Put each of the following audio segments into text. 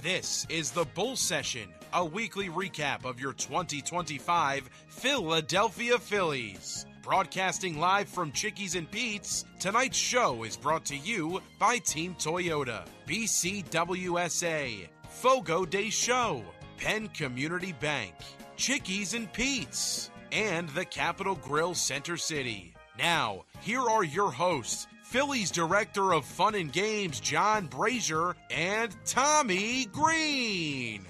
This is the Bull Session, a weekly recap of your 2025 Philadelphia Phillies. Broadcasting live from Chickie's and Pete's, tonight's show is brought to you by Team Toyota, BCWSA, Fogo de Show, Penn Community Bank, Chickie's and Pete's, and the Capitol Grill Center City. Now, here are your hosts, Phillies Director of Fun and Games, John Brazer, and Tommy Greene.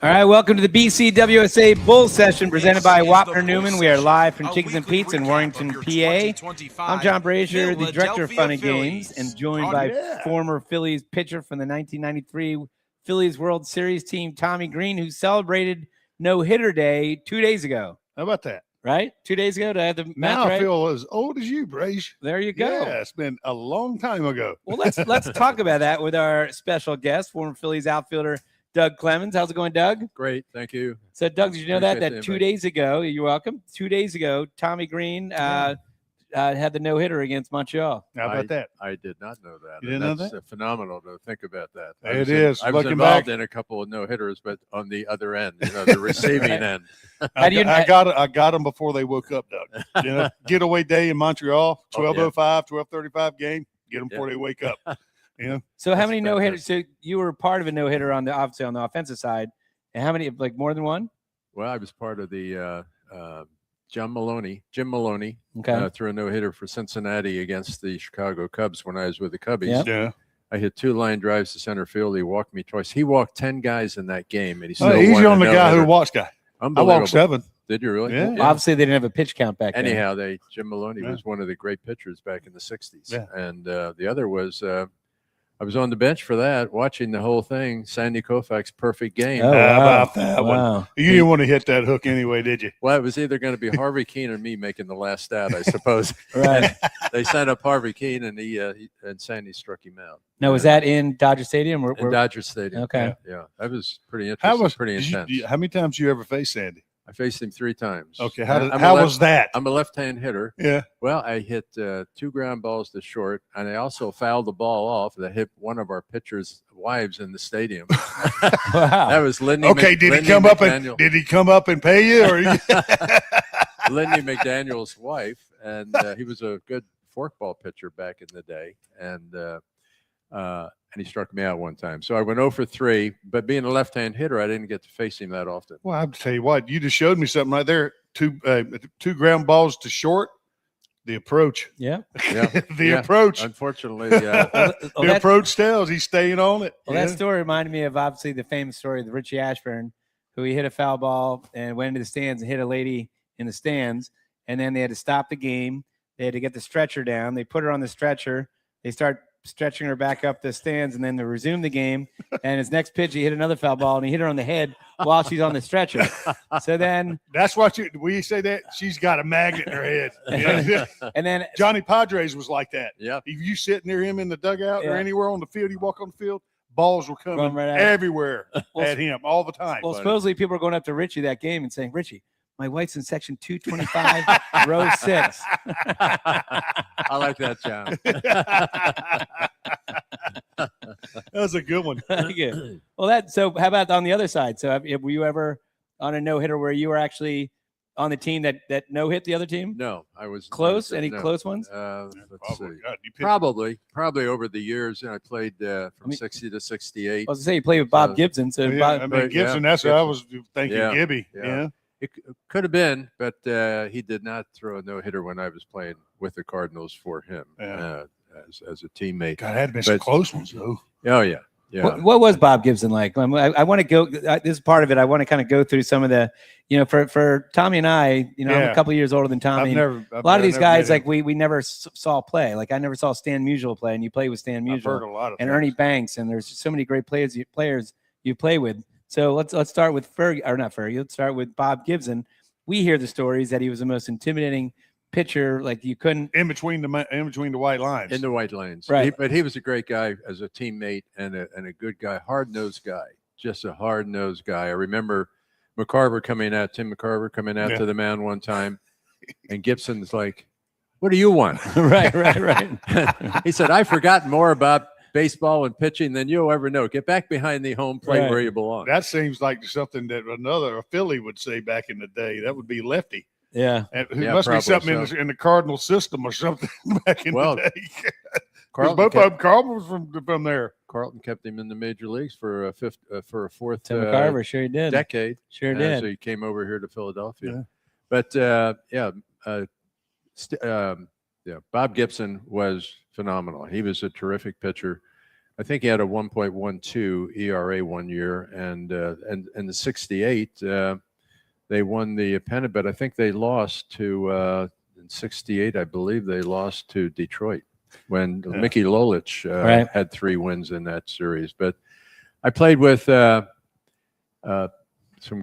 All right, welcome to the BCWSA Bull Session presented by Wapner Newman. We are live from Chickies and Pete's in Warrington, PA. I'm John Brazer, the Director of Fun and Games, and joined by former Phillies pitcher from the 1993 Phillies World Series team, Tommy Greene, who celebrated No-Hitter Day 2 days ago. How about that? Right? 2 days ago to have the now match, I right? feel as old as you, Braze. There you go. Yeah, it's been a long time ago. Well, let's talk about that with our special guest, former Phillies outfielder Doug Clemens. How's it going, Doug? Great, thank you. So, Doug, did you know that 2 days ago, you're welcome, 2 days ago, Tommy Greene had the no-hitter against Montreal. How about that? I did not know that. You didn't know that? That's phenomenal to think about that. It is. I was Looking involved back in a couple of no-hitters, but on the other end, the receiving end. I got them before they woke up, Doug. Getaway day in Montreal, 12:05, 12:35 game. Get them before they wake up. So how many no-hitters? So you were part of a no-hitter obviously on the offensive side. And how many, like more than one? Well, I was part of the Jim Maloney, threw a no-hitter for Cincinnati against the Chicago Cubs when I was with the Cubbies. Yep. Yeah. I hit 2 line drives to center field. He walked me twice. He walked 10 guys in that game, and he still Easy won on the guy no-hitter. who walks guy. I Unbelievable. walked 7. Did you really? Yeah. Obviously, they didn't have a pitch count back then. Anyhow, Jim Maloney was one of the great pitchers back in the 60s. Yeah. And the other was I was on the bench for that, watching the whole thing, Sandy Koufax's perfect game. Oh, How wow. about that Wow. one? You didn't want to hit that hook anyway, did you? Well, it was either going to be Harvey Keene or me making the last stat, I suppose. Right. They sent up Harvey Keene, and and Sandy struck him out. Now, was that in Dodger Stadium? In Dodger Stadium. Okay. Yeah, that was pretty interesting. Pretty intense. How many times you ever faced Sandy? I faced him 3 times. Okay. How was that? I'm a left-hand hitter. Yeah. Well, I hit 2 ground balls to short, and I also fouled the ball off that hit one of our pitchers' wives in the stadium. Wow. That was Lindy. Okay. Did he come up and pay you? Or Lindy McDaniel's wife, and he was a good forkball pitcher back in the day, and he struck me out one time. So I went 0 for 3, but being a left-hand hitter, I didn't get to face him that often. Well, I have to tell you what, you just showed me something right there. 2 ground balls to short. The approach. Yeah. The approach. Unfortunately, The approach tells he's staying on it. Well, that story reminded me of obviously the famous story of Richie Ashburn, who he hit a foul ball and went into the stands and hit a lady in the stands. And then they had to stop the game. They had to get the stretcher down. They put her on the stretcher. They start stretching her back up the stands, and then they resume the game. And his next pitch, he hit another foul ball, and he hit her on the head while she's on the stretcher. So then that's what we say that she's got a magnet in her head. Yeah. And then Johnny Padres was like that. Yeah. If you sit near him in the dugout or anywhere on the field, you walk on the field, balls were coming right everywhere at him all the time. Well, supposedly people were going up to Richie that game and saying, "Richie, my wife's in section 225, row 6. I like that, John. That was a good one. Good. Well, so how about on the other side? So were you ever on a no-hitter where you were actually on the team that no-hit the other team? No, I was close. Any close ones? Let's see. God, Probably over the years. I played from 60 to 68. I was going to say you played with Bob Gibson. So Gibson, that's what I was thinking, Gibby. Yeah. It could have been, but he did not throw a no-hitter when I was playing with the Cardinals for him as a teammate. God, had been some close ones, though. Oh, yeah. Yeah. What was Bob Gibson like? I want to go. This is part of it. I want to kind of go through some of the, for Tommy and I, I'm a couple of years older than Tommy. A lot of these guys, like we never saw play. Like I never saw Stan Musial play, and you play with Stan Musial. I've heard a lot of and things. Ernie Banks, and there's so many great players you play with. So let's start with Let's start with Bob Gibson. We hear the stories that he was the most intimidating pitcher, like you couldn't in between the white lines. In the white lines, right? But he was a great guy as a teammate and a good guy, hard-nosed guy, just a hard-nosed guy. I remember Tim McCarver coming out to the mound one time, and Gibson's like, "What do you want?" right. He said, "I've forgotten more about baseball and pitching than you'll ever know. Get back behind the home plate Right. where you belong. That seems like something that a Philly would say back in the day. That would be lefty. Yeah. And it Yeah, must be probably something so. in the Cardinal system or something back in Well, the day. Because Carlton both kept, of them, Carlton was from there. Carlton kept him in the major leagues for a fourth Tim McCarver, sure he did. decade. Sure And did. So he came over here to Philadelphia. Yeah. But Bob Gibson was phenomenal. He was a terrific pitcher. I think he had a 1.12 ERA one year, and in the '68 they won the pennant, but I think they lost to in '68. I believe they lost to Detroit when Mickey Lolich Right. had 3 wins in that series. But I played with some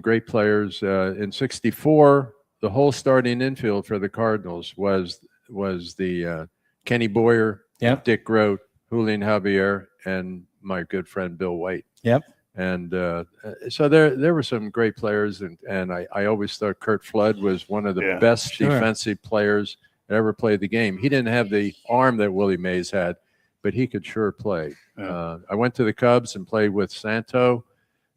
great players in '64. The whole starting infield for the Cardinals was the Kenny Boyer, Yep. Dick Grote, Julian Javier, and my good friend Bill White. Yep. And so there were some great players, and I always thought Kurt Flood was one of the best Sure. defensive players that ever played the game. He didn't have the arm that Willie Mays had, but he could sure play. Yeah. I went to the Cubs and played with Santo,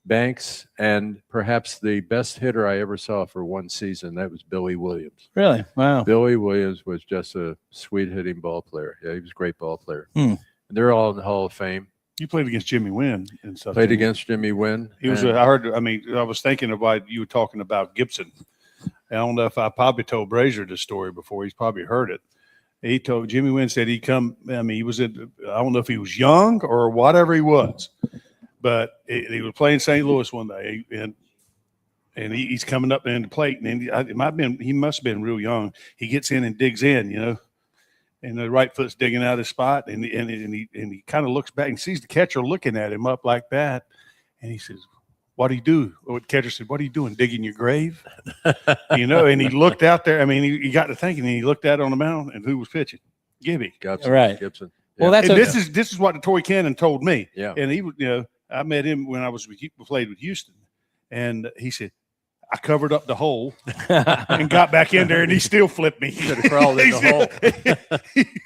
Banks, and perhaps the best hitter I ever saw for one season. That was Billy Williams. Really? Wow. Billy Williams was just a sweet hitting ball player. Yeah, he was a great ball player. Hmm. And they're all in the Hall of Fame. You played against Jimmy Wynn and stuff. Played against Jimmy Wynn. He was. and- I was thinking about you were talking about Gibson. I don't know if I probably told Brazer this story before. He's probably heard it. He told Jimmy Wynn said he'd come. I mean, he was I don't know if he was young or whatever he was, but he was playing St. Louis one day, and he's coming up in the plate, and he must have been real young. He gets in and digs in, and the right foot's digging out his spot, and he kind of looks back and sees the catcher looking at him up like that, and he says, "What do you do?" Well, the catcher said, "What are you doing? Digging your grave?" And he looked out there. I mean, he got to thinking, and he looked out on the mound, and who was pitching? Gibby. Gibson. Right. Gibson. Well, Yeah. that's And this is what the Toy Cannon told me. Yeah. And he, I met him when I was played with Houston, and he said, "I covered up the hole and got back in there, and he still flipped me." Should have crawled in the hole.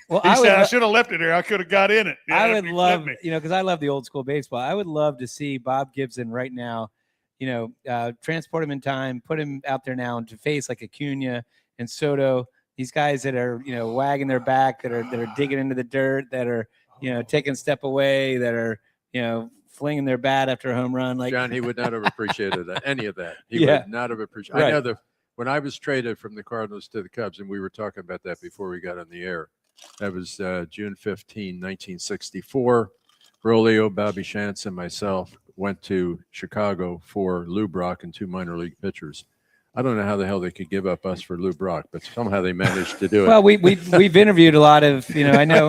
Well, He said, "I should have left it there. I could have got in it." I Yeah, would he love, flipped me. because I love the old school baseball. I would love to see Bob Gibson right now, transport him in time, put him out there now to face like Acuna and Soto, these guys that are, wagging their back, that are digging into the dirt, that are, taking a step away, that are, flinging their bat after a home run. Like John, he would not have appreciated any of that. He Yeah. would not have appreciated. Right. I know when I was traded from the Cardinals to the Cubs, and we were talking about that before we got on the air. That was June 15, 1964. Rolio, Bobby Shantz, and myself went to Chicago for Lou Brock and 2 minor league pitchers. I don't know how the hell they could give up us for Lou Brock, but somehow they managed to do it. Well, we've interviewed a lot of, I know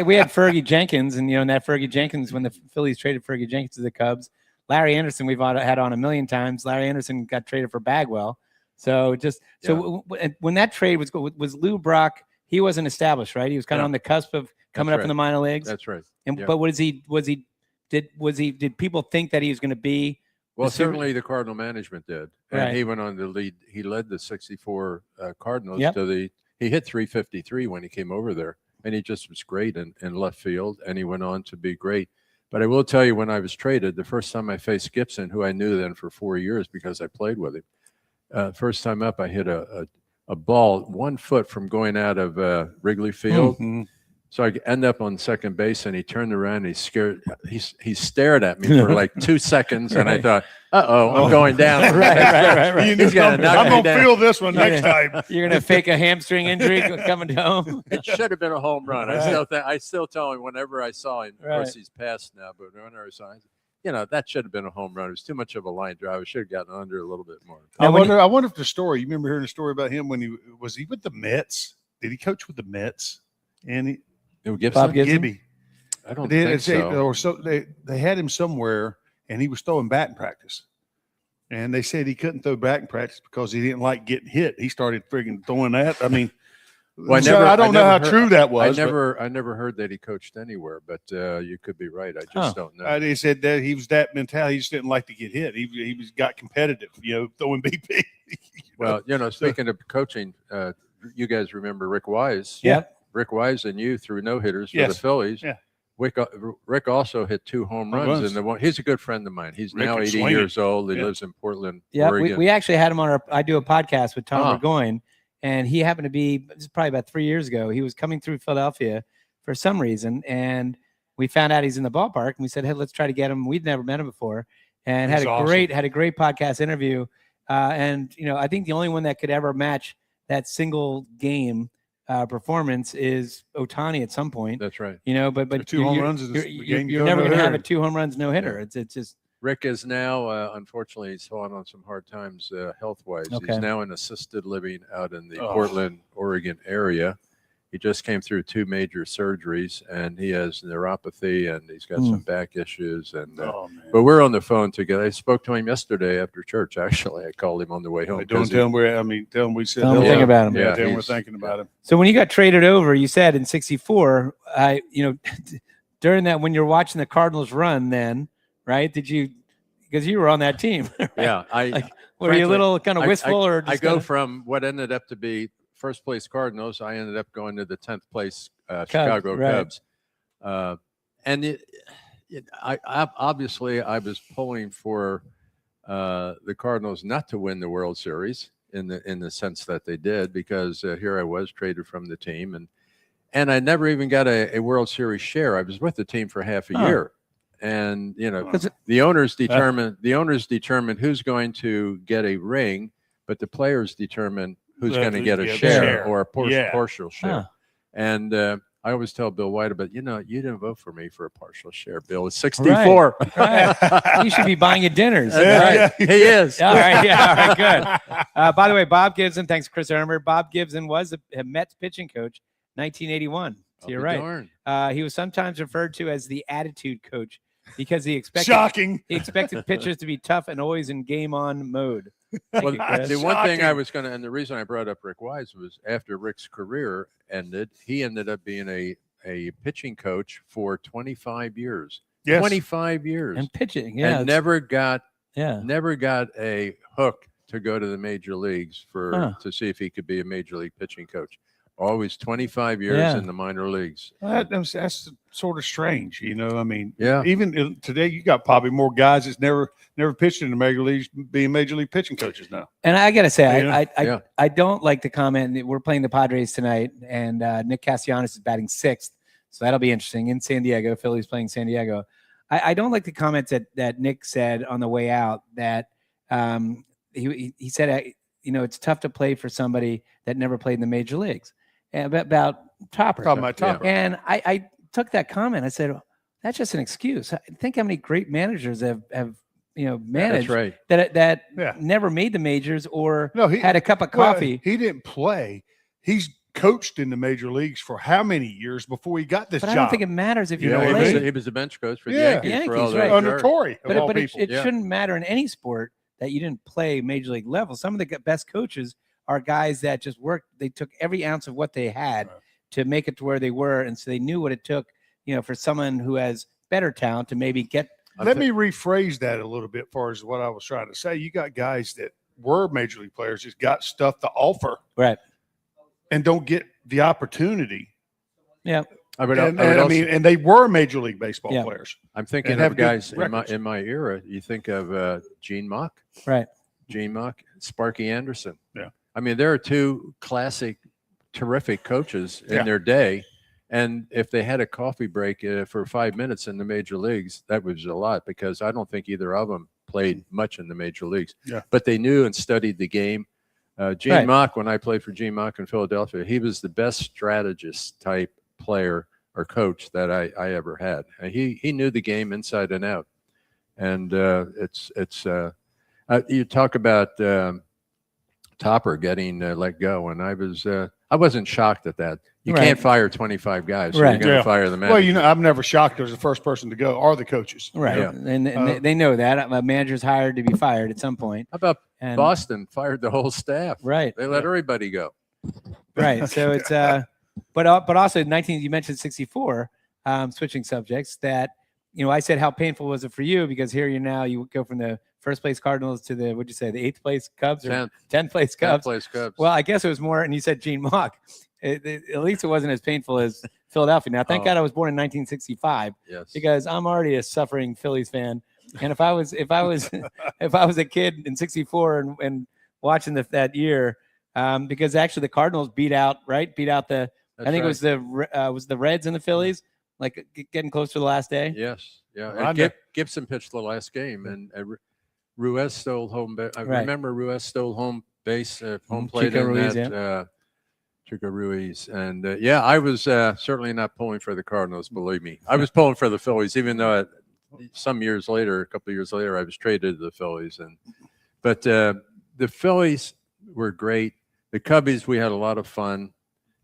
we had Fergie Jenkins, and and that Fergie Jenkins, when the Phillies traded Fergie Jenkins to the Cubs, Larry Anderson we've had on a million times. Larry Anderson got traded for Bagwell, when that trade was Lou Brock, he wasn't established, right? He was kind of on the cusp of coming up in the minor leagues. That's right. And but did people think that he was going to be? Well, certainly the Cardinal management did, and Right. he went on to lead. He led the '64 Cardinals Yep. to He hit 353 when he came over there, and he just was great in left field, and he went on to be great. But I will tell you, when I was traded, the first time I faced Gibson, who I knew then for 4 years because I played with him, first time up, I hit a ball 1 foot from going out of Wrigley Field. Mm-hmm. So I end up on second base, and he turned around. And he stared at me for like 2 seconds, and I thought, I'm going down. right. You He's knew gonna knock I'm me going to down. feel this one next time. You're going to fake a hamstring injury coming home. It should have been a home run. Right. I still tell him whenever I saw him. Of course, he's passed now, but whenever I saw him, that should have been a home run. It was too much of a line drive. I should have gotten under a little bit more. I wonder if the story. You remember hearing a story about him when he was with the Mets? Did he coach with the Mets? And Bob Gibson? Gibby. I don't think so. They had him somewhere, and he was throwing batting practice. And they said he couldn't throw batting practice because he didn't like getting hit. He started friggin' throwing that. I mean, Well, I don't know how true that was. I never heard that he coached anywhere, but you could be right. I just don't know. They said that he was that mentality. He just didn't like to get hit. He got competitive, throwing BP. Well, speaking of coaching, you guys remember Rick Wise? Yeah. Rick Wise and you threw no hitters for Yes. the Phillies. Yeah. Rick also hit 2 home runs, and he's a good friend of mine. He's Rick now 80 swing. years old. He lives in Portland, Yeah, Oregon. we actually had him on I do a podcast with Tom Burgoyne, and he happened to be, this is probably about 3 years ago, he was coming through Philadelphia for some reason, and we found out he's in the ballpark, and we said, hey, let's try to get him. We'd never met him before, and had a great podcast interview. And, I think the only one that could ever match that single game performance is Ohtani at some point. That's right. But the 2 home runs in the game. You're never going to have a 2 home runs no hitter. It's just. Rick is now, unfortunately, he's fallen on some hard times health-wise. Okay. He's now in assisted living out in the Portland, Oregon area. He just came through 2 major surgeries, and he has neuropathy, and he's got some back issues. And but we're on the phone together. I spoke to him yesterday after church. Actually, I called him on the way home. Don't tell him we said don't think about him. Yeah, tell him we're thinking about him. So when you got traded over, you said in '64, during that when you're watching the Cardinals run, then right? Did you? Because you were on that team. Right? Yeah, were you a little kind of wistful, or just I go from what ended up to be first place Cardinals, I ended up going to the 10th place Chicago Cubs. Obviously I was pulling for the Cardinals not to win the World Series in the sense that they did, because here I was traded from the team, and I never even got a World Series share. I was with the team for half a year. And the owners determined who's going to get a ring, but the players determine who's going to get a share or a partial share. And I always tell Bill White, but you didn't vote for me for a partial share, Bill. It's 64. Right. You should be buying you dinners. Right. He is. All right, good. By the way, Bob Gibson, thanks, Chris Ermer. Bob Gibson was a Mets pitching coach, 1981. So you're right. He was sometimes referred to as the attitude coach because he expected pitchers to be tough and always in game-on mode. Well, the one thing I was going to, and the reason I brought up Rick Wise was after Rick's career ended, he ended up being a pitching coach for 25 years. Yes. 25 years. And pitching, and never got a hook to go to the major leagues to see if he could be a major league pitching coach. Always 25 years in the minor leagues. That's sort of strange, I mean, even today you got probably more guys that's never pitched in the major leagues being major league pitching coaches now. And I got to say, I don't like the comment. We're playing the Padres tonight, and Nick Castellanos is batting 6th, so that'll be interesting in San Diego. Phillies playing San Diego. I don't like the comments that Nick said on the way out that he said, it's tough to play for somebody that never played in the major leagues. About Topper. And I took that comment. I said, that's just an excuse. I think how many great managers have managed that never made the majors or had a cup of coffee. He didn't play. He's coached in the major leagues for how many years before he got this job? I don't think it matters if you played. He was a bench coach for the Yankees for all that. Under Torrey. But it shouldn't matter in any sport that you didn't play major league level. Some of the best coaches are guys that just worked. They took every ounce of what they had to make it to where they were. And so they knew what it took, for someone who has better talent to maybe get. Let me rephrase that a little bit as far as what I was trying to say. You got guys that were major league players, just got stuff to offer. Right. And don't get the opportunity. Yeah. And they were major league baseball players. I'm thinking of guys in my era. You think of Gene Mock. Right. Gene Mock, Sparky Anderson. Yeah. I mean, there are 2 classic, terrific coaches in their day. And if they had a coffee break for 5 minutes in the major leagues, that was a lot, because I don't think either of them played much in the major leagues. Yeah. But they knew and studied the game. Gene Mock, when I played for Gene Mock in Philadelphia, he was the best strategist type player or coach that I ever had. And he knew the game inside and out. And you talk about Topper getting let go, and I wasn't shocked at that. You can't fire 25 guys, so you're going to fire the manager. Well, I'm never shocked as the first person to go are the coaches. Right. Yeah. And they know that. A manager's hired to be fired at some point. How about Boston fired the whole staff? Right. They let everybody go. Right. So it's but also you mentioned 64, switching subjects, that I said how painful was it for you, because here you go from the first place Cardinals to the, what'd you say, the 8th place Cubs or 10th place Cubs? 10th place Cubs. Well, I guess it was more, and you said Gene Mock. at least it wasn't as painful as Philadelphia. Now, thank God I was born in 1965. Yes. Because I'm already a suffering Phillies fan. And if I was a kid in '64 and watching that year, because actually the Cardinals beat out the That's I think right. it was the Reds and the Phillies, like getting close to the last day. Yes. Yeah. And Gibson pitched the last game, and Ruiz stole home base. I remember Ruiz stole home base, home plate Chico in Ruiz, that. Chico Ruiz. And I was certainly not pulling for the Cardinals, believe me. I was pulling for the Phillies, even though some years later, a couple of years later, I was traded to the Phillies. But the Phillies were great. The Cubbies, we had a lot of fun,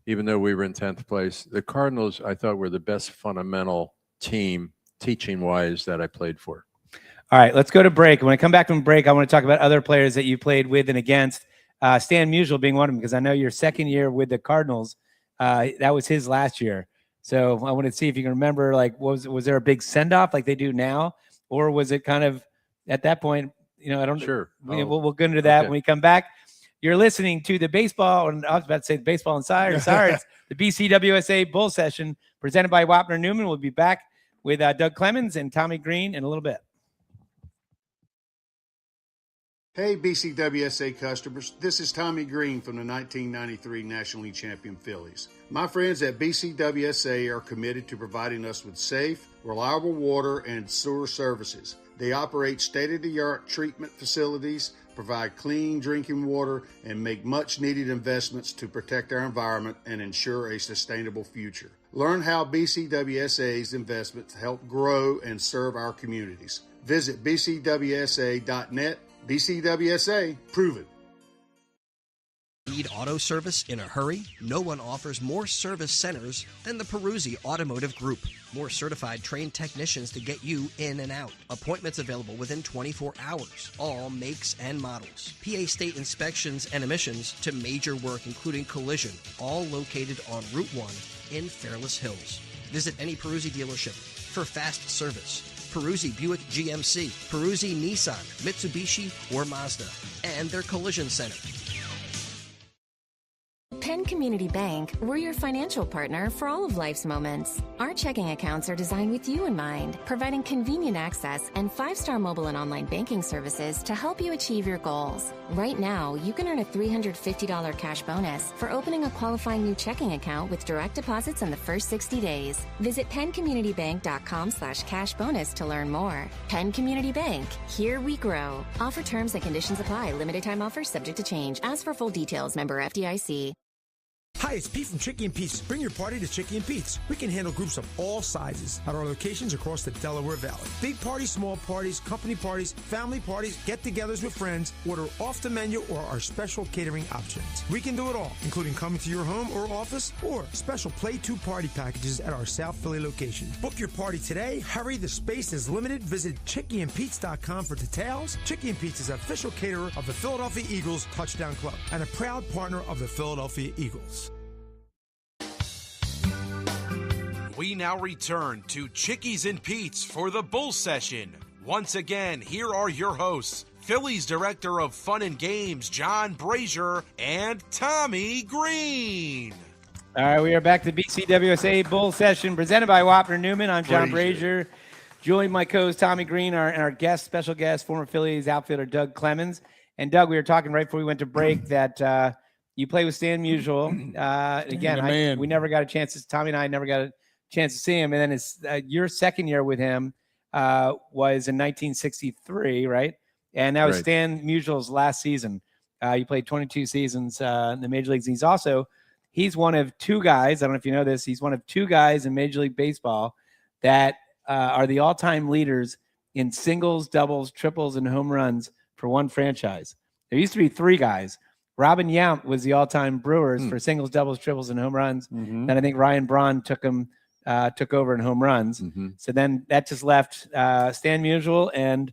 even though we were in 10th place. The Cardinals, I thought, were the best fundamental team, teaching-wise, that I played for. All right, let's go to break. When I come back from break, I want to talk about other players that you played with and against. Stan Musial being one of them, because I know your second year with the Cardinals, that was his last year. So I want to see if you can remember, like, was there a big send-off like they do now? Or was it kind of, at that point, I don't know. Sure. We'll go into that when we come back. You're listening to the baseball, and I was about to say the Baseball Insider. Sorry, it's the BCWSA Bull Session presented by Wapner Newman. We'll be back with Doug Clemens and Tommy Greene in a little bit. Hey, BCWSA customers, this is Tommy Greene from the 1993 National League champion Phillies. My friends at BCWSA are committed to providing us with safe, reliable water and sewer services. They operate state-of-the-art treatment facilities, provide clean drinking water, and make much-needed investments to protect our environment and ensure a sustainable future. Learn how BCWSA's investments help grow and serve our communities. Visit bcwsa.net. BCWSA, proven. Need auto service in a hurry? No one offers more service centers than the Peruzzi Automotive Group. More certified trained technicians to get you in and out. Appointments available within 24 hours. All makes and models. PA state inspections and emissions to major work including collision. All located on Route 1 in Fairless Hills. Visit any Peruzzi dealership for fast service. Peruzzi Buick GMC, Peruzzi Nissan, Mitsubishi, or Mazda, and their collision center. Penn Community Bank, we're your financial partner for all of life's moments. Our checking accounts are designed with you in mind, providing convenient access and 5-star mobile and online banking services to help you achieve your goals. Right now, you can earn a $350 cash bonus for opening a qualifying new checking account with direct deposits in the first 60 days. Visit PennCommunityBank.com/cash bonus to learn more. Penn Community Bank, here we grow. Offer terms and conditions apply. Limited time offers subject to change. Ask for full details. Member FDIC. Hi, it's Pete from Chickie and Pete's. Bring your party to Chickie and Pete's. We can handle groups of all sizes at our locations across the Delaware Valley. Big parties, small parties, company parties, family parties, get-togethers with friends. Order off the menu or our special catering options. We can do it all, including coming to your home or office or special Play 2 party packages at our South Philly location. Book your party today. Hurry, the space is limited. Visit ChickieandPete's.com for details. Chickie and Pete's is an official caterer of the Philadelphia Eagles Touchdown Club and a proud partner of the Philadelphia Eagles. We now return to Chickies and Pete's for the Bull Session. Once again, here are your hosts, Phillies Director of Fun and Games, John Brazer, and Tommy Greene. All right, we are back to BCWSA Bull Session presented by Wapner Newman. I'm John Brazer. Joined my co-host Tommy Greene, our special guest, former Phillies outfielder Doug Clemens. And Doug, we were talking right before we went to break that you play with Stan Musial. Again, we never got a chance to, Tommy and I never got a chance to see him. And then your second year with him was in 1963, right? And that was Stan Musial's last season. He played 22 seasons in the major leagues. He's one of two guys, I don't know if you know this, he's one of two guys in Major League Baseball that are the all-time leaders in singles, doubles, triples, and home runs for one franchise. There used to be three guys. Robin Yount was the all-time Brewers for singles, doubles, triples, and home runs. Then I think Ryan Braun took over in home runs. So then that just left Stan Musial and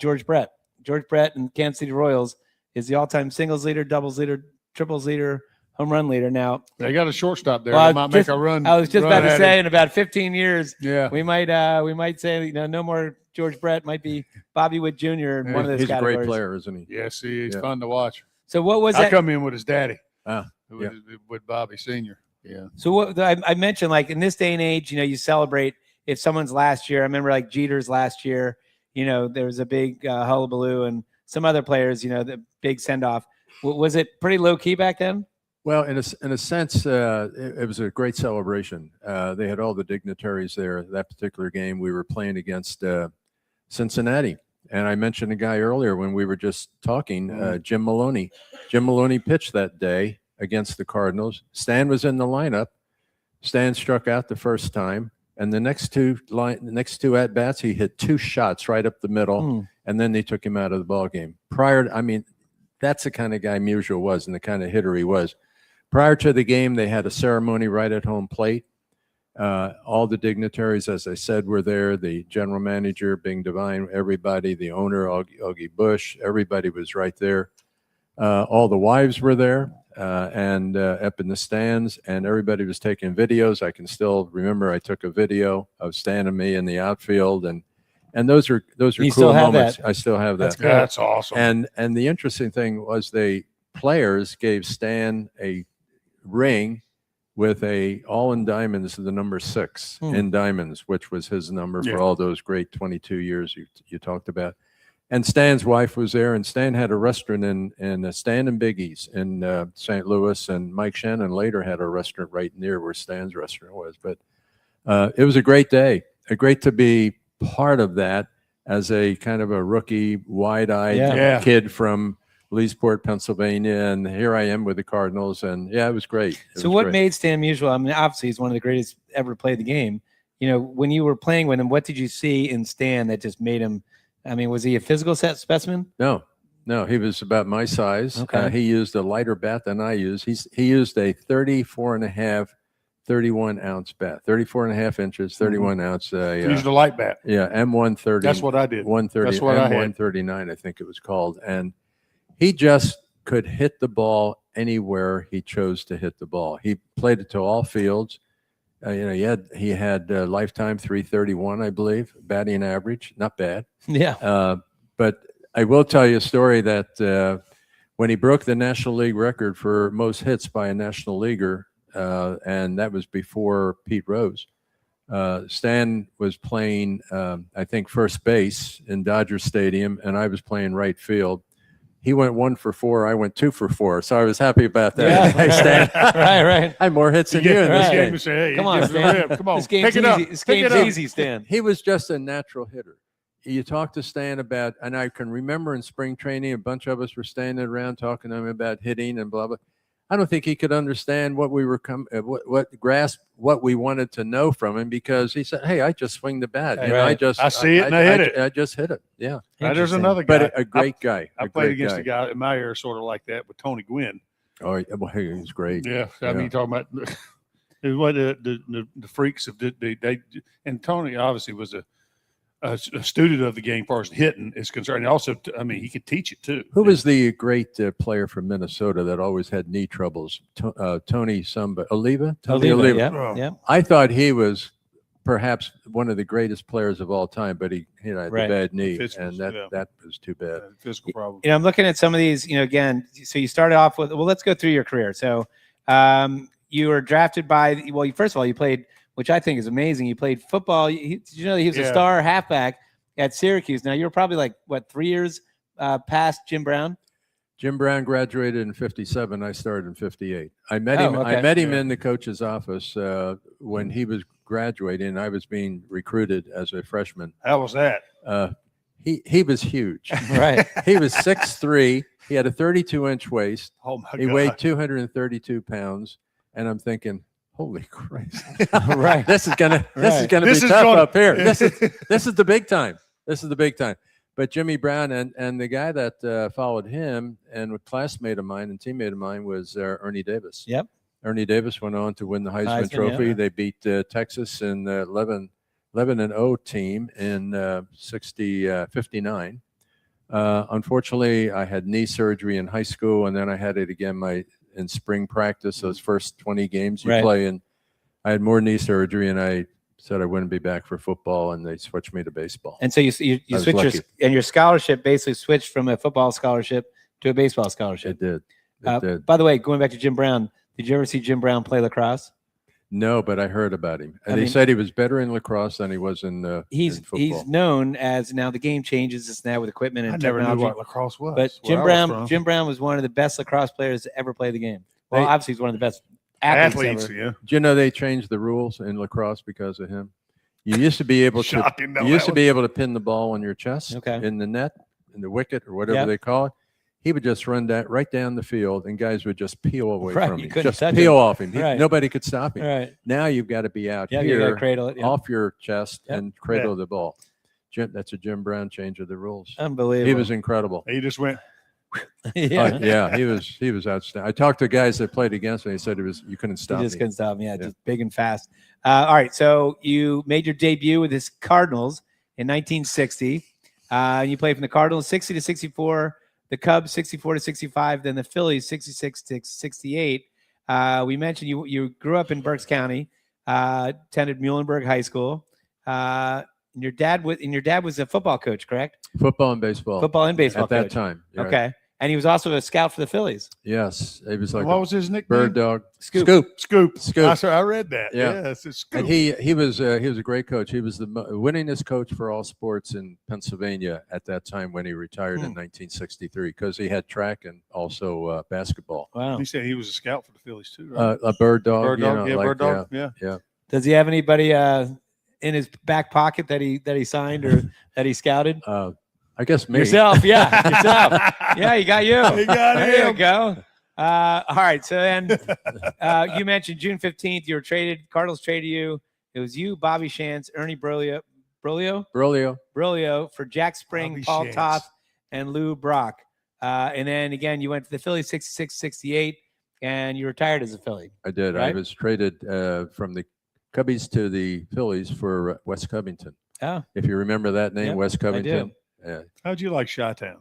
George Brett. George Brett and Kansas City Royals is the all-time singles leader, doubles leader, triples leader, home run leader. Now they got a shortstop there. They might make a run. I was just about to say, in about 15 years, we might say, no more George Brett. Might be Bobby Witt Jr. in one of those categories. He's a great player, isn't he? Yes, he's fun to watch. So what was I that? come in with his daddy. with Bobby Sr. Yeah. So what I mentioned, like in this day and age, you celebrate if someone's last year. I remember like Jeter's last year, there was a big hullabaloo, and some other players, the big send off. Was it pretty low key back then? Well, in a sense, it was a great celebration. They had all the dignitaries there. That particular game, we were playing against Cincinnati. And I mentioned a guy earlier when we were just talking, Jim Maloney. Jim Maloney pitched that day against the Cardinals. Stan was in the lineup. Stan struck out the first time. And the next two at-bats, he hit 2 shots right up the middle. And then they took him out of the ball game. That's the kind of guy Musial was and the kind of hitter he was. Prior to the game, they had a ceremony right at home plate. All the dignitaries, as I said, were there. The general manager, Bing Devine, everybody, the owner, Augie Bush, everybody was right there. All the wives were there and up in the stands, and everybody was taking videos. I can still remember I took a video of Stan and me in the outfield, and those are cool moments. I still have that. That's awesome. And the interesting thing was the players gave Stan a ring with a all in diamonds, the number 6 in diamonds, which was his number for all those great 22 years you talked about. And Stan's wife was there, and Stan had a restaurant in Stan and Biggie's in St. Louis, and Mike Shannon later had a restaurant right near where Stan's restaurant was. But it was a great day, great to be part of that as a kind of a rookie, wide-eyed kid from Leesport, Pennsylvania, and here I am with the Cardinals, and it was great. What made Stan Musial? I mean, obviously he's one of the greatest ever to play the game. When you were playing with him, what did you see in Stan that just made him? I mean, was he a physical specimen? No, he was about my size. Okay. He used a lighter bat than I use. He used a 34.5, 31-ounce bat, 34.5 inches, 31 ounce. Used a light bat. Yeah, M130. That's what I did. 130. That's what I had. M139, I think it was called, and he just could hit the ball anywhere he chose to hit the ball. He played it to all fields. He had lifetime 331, I believe, batting average, not bad. Yeah. But I will tell you a story that when he broke the National League record for most hits by a National Leaguer, and that was before Pete Rose. Stan was playing, I think, first base in Dodger Stadium, and I was playing right field. He went 1 for 4. I went 2 for 4. So I was happy about that. Yeah. Hey, Stan. Right. I had more hits than you in this game. Say, hey, Come on, Stan. Come on. This game's easy. This game's easy, Stan. He was just a natural hitter. You talk to Stan about, and I can remember in spring training, a bunch of us were standing around talking to him about hitting and blah, blah. I don't think he could understand what we were grasp what we wanted to know from him, because he said, "Hey, I just swing the bat, and I see it and I hit it. I just hit it." Yeah. There's another guy, but a great guy. I played against a guy in my era, sort of like that, with Tony Gwynn. Oh, well, he was great. Yeah, I mean, talking about the freaks of they and Tony obviously was a student of the game, as far as hitting is concerned. Also, I mean, he could teach it too. Who was the great player from Minnesota that always had knee troubles? Tony Oliva? Tony Oliva. Yeah. I thought he was perhaps one of the greatest players of all time, but he had a bad knee, and that was too bad. Physical problem. I'm looking at some of these, again, so you started off with, let's go through your career. So you were drafted by, first of all, you played, which I think is amazing. You played football. Did you know that he was a star halfback at Syracuse? Now, you're probably like, 3 years past Jim Brown? Jim Brown graduated in 57. I started in 58. I met him. Okay. I met him in the coach's office when he was graduating. I was being recruited as a freshman. How was that? He was huge. Right. He was 6'3". He had a 32-inch waist. Oh my God. He weighed 232 pounds, and I'm thinking, holy Christ! Right. This is gonna be tough up here. This is the big time. This is the big time. But Jimmy Brown and the guy that followed him and a classmate of mine and teammate of mine was Ernie Davis. Yep. Ernie Davis went on to win the Heisman Trophy. Yeah. They beat Texas in the 11-0 team in 59. Unfortunately, I had knee surgery in high school, and then I had it again in spring practice. Those first 20 games you play, and I had more knee surgery, and I said I wouldn't be back for football, and they switched me to baseball. And so you switched your scholarship basically switched from a football scholarship to a baseball scholarship. It did. By the way, going back to Jim Brown, Did you ever see Jim Brown play lacrosse? No, but I heard about him, and I they mean, said he was better in lacrosse than he was in football. He's known as, now the game changes. It's now with equipment and I never technology. knew what lacrosse was. But where I was from. Jim Brown was one of the best lacrosse players to ever play the game. Well, They- obviously he's one of the best athletes ever. yeah. Do you know they changed the rules in lacrosse because of him? You used to be able to. Shocking, no, You used that to be able to pin the ball on your chest, Okay. in the net, in the wicket, or whatever Yep. they call it. He would just run that right down the field, and guys would just peel away Right, from you him, couldn't just touch peel him. off him. Right. Nobody could stop him. Right. Now you've got to be out Yeah, you got here, to cradle it. Yeah. off your chest, Yep. and cradle the ball. That's a Jim Brown change of the rules. Unbelievable. He was incredible. He just went. yeah. Yeah, he was outstanding. I talked to guys that played against him. He said you couldn't stop He just me. couldn't stop him. Yeah, just big and fast. All right. So you made your debut with his Cardinals in 1960. You played from the Cardinals 60 to 64, the Cubs 64 to 65, then the Phillies 66 to 68. We mentioned you grew up in Berks County, attended Muhlenberg High School. And your dad was a football coach, correct? Football and baseball. Football and baseball at that coach. time. You're right. Okay. And he was also a scout for the Phillies. Yes, it was like What a was his nickname? bird dog. Scoop. Scoop. Scoop. I read that. Yeah. Yes, it's Scoop. And he was a great coach. He was the winningest coach for all sports in Pennsylvania at that time when he retired in 1963, because he had track and also basketball. Wow. He said he was a scout for the Phillies too, right? A bird dog. Bird you dog. know, Yeah, like, bird dog. Yeah. Does he have anybody in his back pocket that he signed or that he scouted? I guess me. Yourself, yeah, yourself. Yeah, you got you. He got there him. you go. All right. So then you mentioned June 15th, you were traded. Cardinals traded you. It was you, Bobby Shantz, Ernie Brolio for Jack Spring, Bobby Paul Shantz. Toth, and Lou Brock. And then again, you went to the Phillies 66-68, and you retired as a Philly. I did. Right? I was traded from the Cubbies to the Phillies for Wes Covington. Oh, If you remember that name, Yep, Wes Covington. do. Yeah. How'd you like Chi-Town?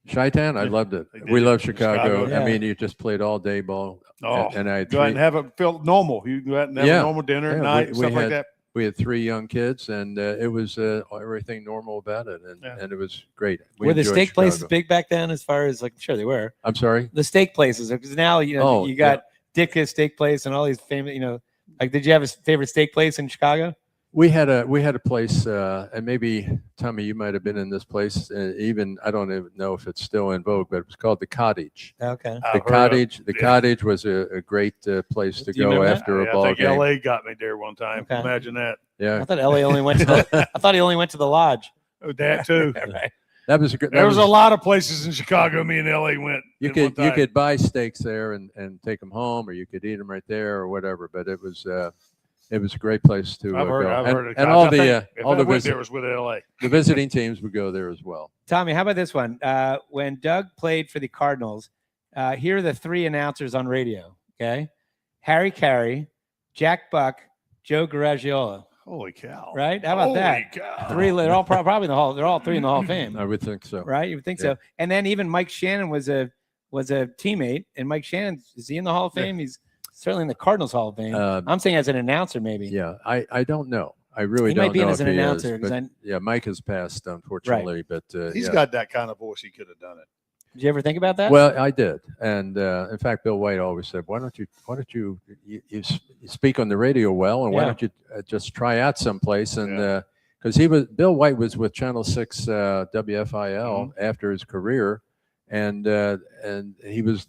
Chi-Town, I loved it. They did We it love in Chicago. Chicago. Yeah. I mean, you just played all day ball. Oh, and I had go out three, and have it feel normal. You go out and have Yeah. a normal dinner Yeah, at night we- and stuff we like had- that. we had 3 young kids, and it was everything normal about it, and it was great. We were the enjoyed steak places Chicago. big back then? As far as sure they were. I'm sorry. The steak places, because now Oh, you got Ditka's Steak Place and all these famous. Like, did you have a favorite steak place in Chicago? We had a place, and maybe Tommy, you might have been in this place. Even I don't even know if it's still in vogue, but it was called the Cottage. Okay. I've The heard of- Cottage. The yeah. Cottage was a great place to Do you go remember that? after Yeah, a ball I think game. LA got me there one time. Okay. Imagine that. Yeah, I thought LA only went to I thought he only went to the lodge. Oh, that too. Right. that was a good. There was a lot of places in Chicago. Me and LA went. You at one could you time. could buy steaks there and take them home, or you could eat them right there, or whatever. But it was a great place to I've heard. go. I've and, heard of and Chi- all I think the if all I the went there was with LA. the visiting teams would go there as well. Tommy, how about this one? When Doug played for the Cardinals, here are the 3 announcers on radio. Okay, Harry Carey, Jack Buck, Joe Garagiola. Holy cow! Right? How about that? Holy cow. 3. They're all probably in the hall. They're all 3 in the Hall of Fame. I would think so. Right? You would think Yeah. so. And then even Mike Shannon was a teammate. And Mike Shannon, is he in the Hall of Fame? He's certainly in the Cardinals Hall of Fame. I'm saying as an announcer, maybe. Yeah, I don't know. I really He don't might be know in as if an he announcer, is, 'cause but, I- yeah, Mike has passed, unfortunately. But He's yeah. got that kind of voice. He could have done it. Did you ever think about that? Well, I did, and in fact, Bill White always said, "Why don't you speak on the radio well, and why Yeah. don't you just try out someplace?" And because Bill White was with Channel 6 WFIL after his career, and he was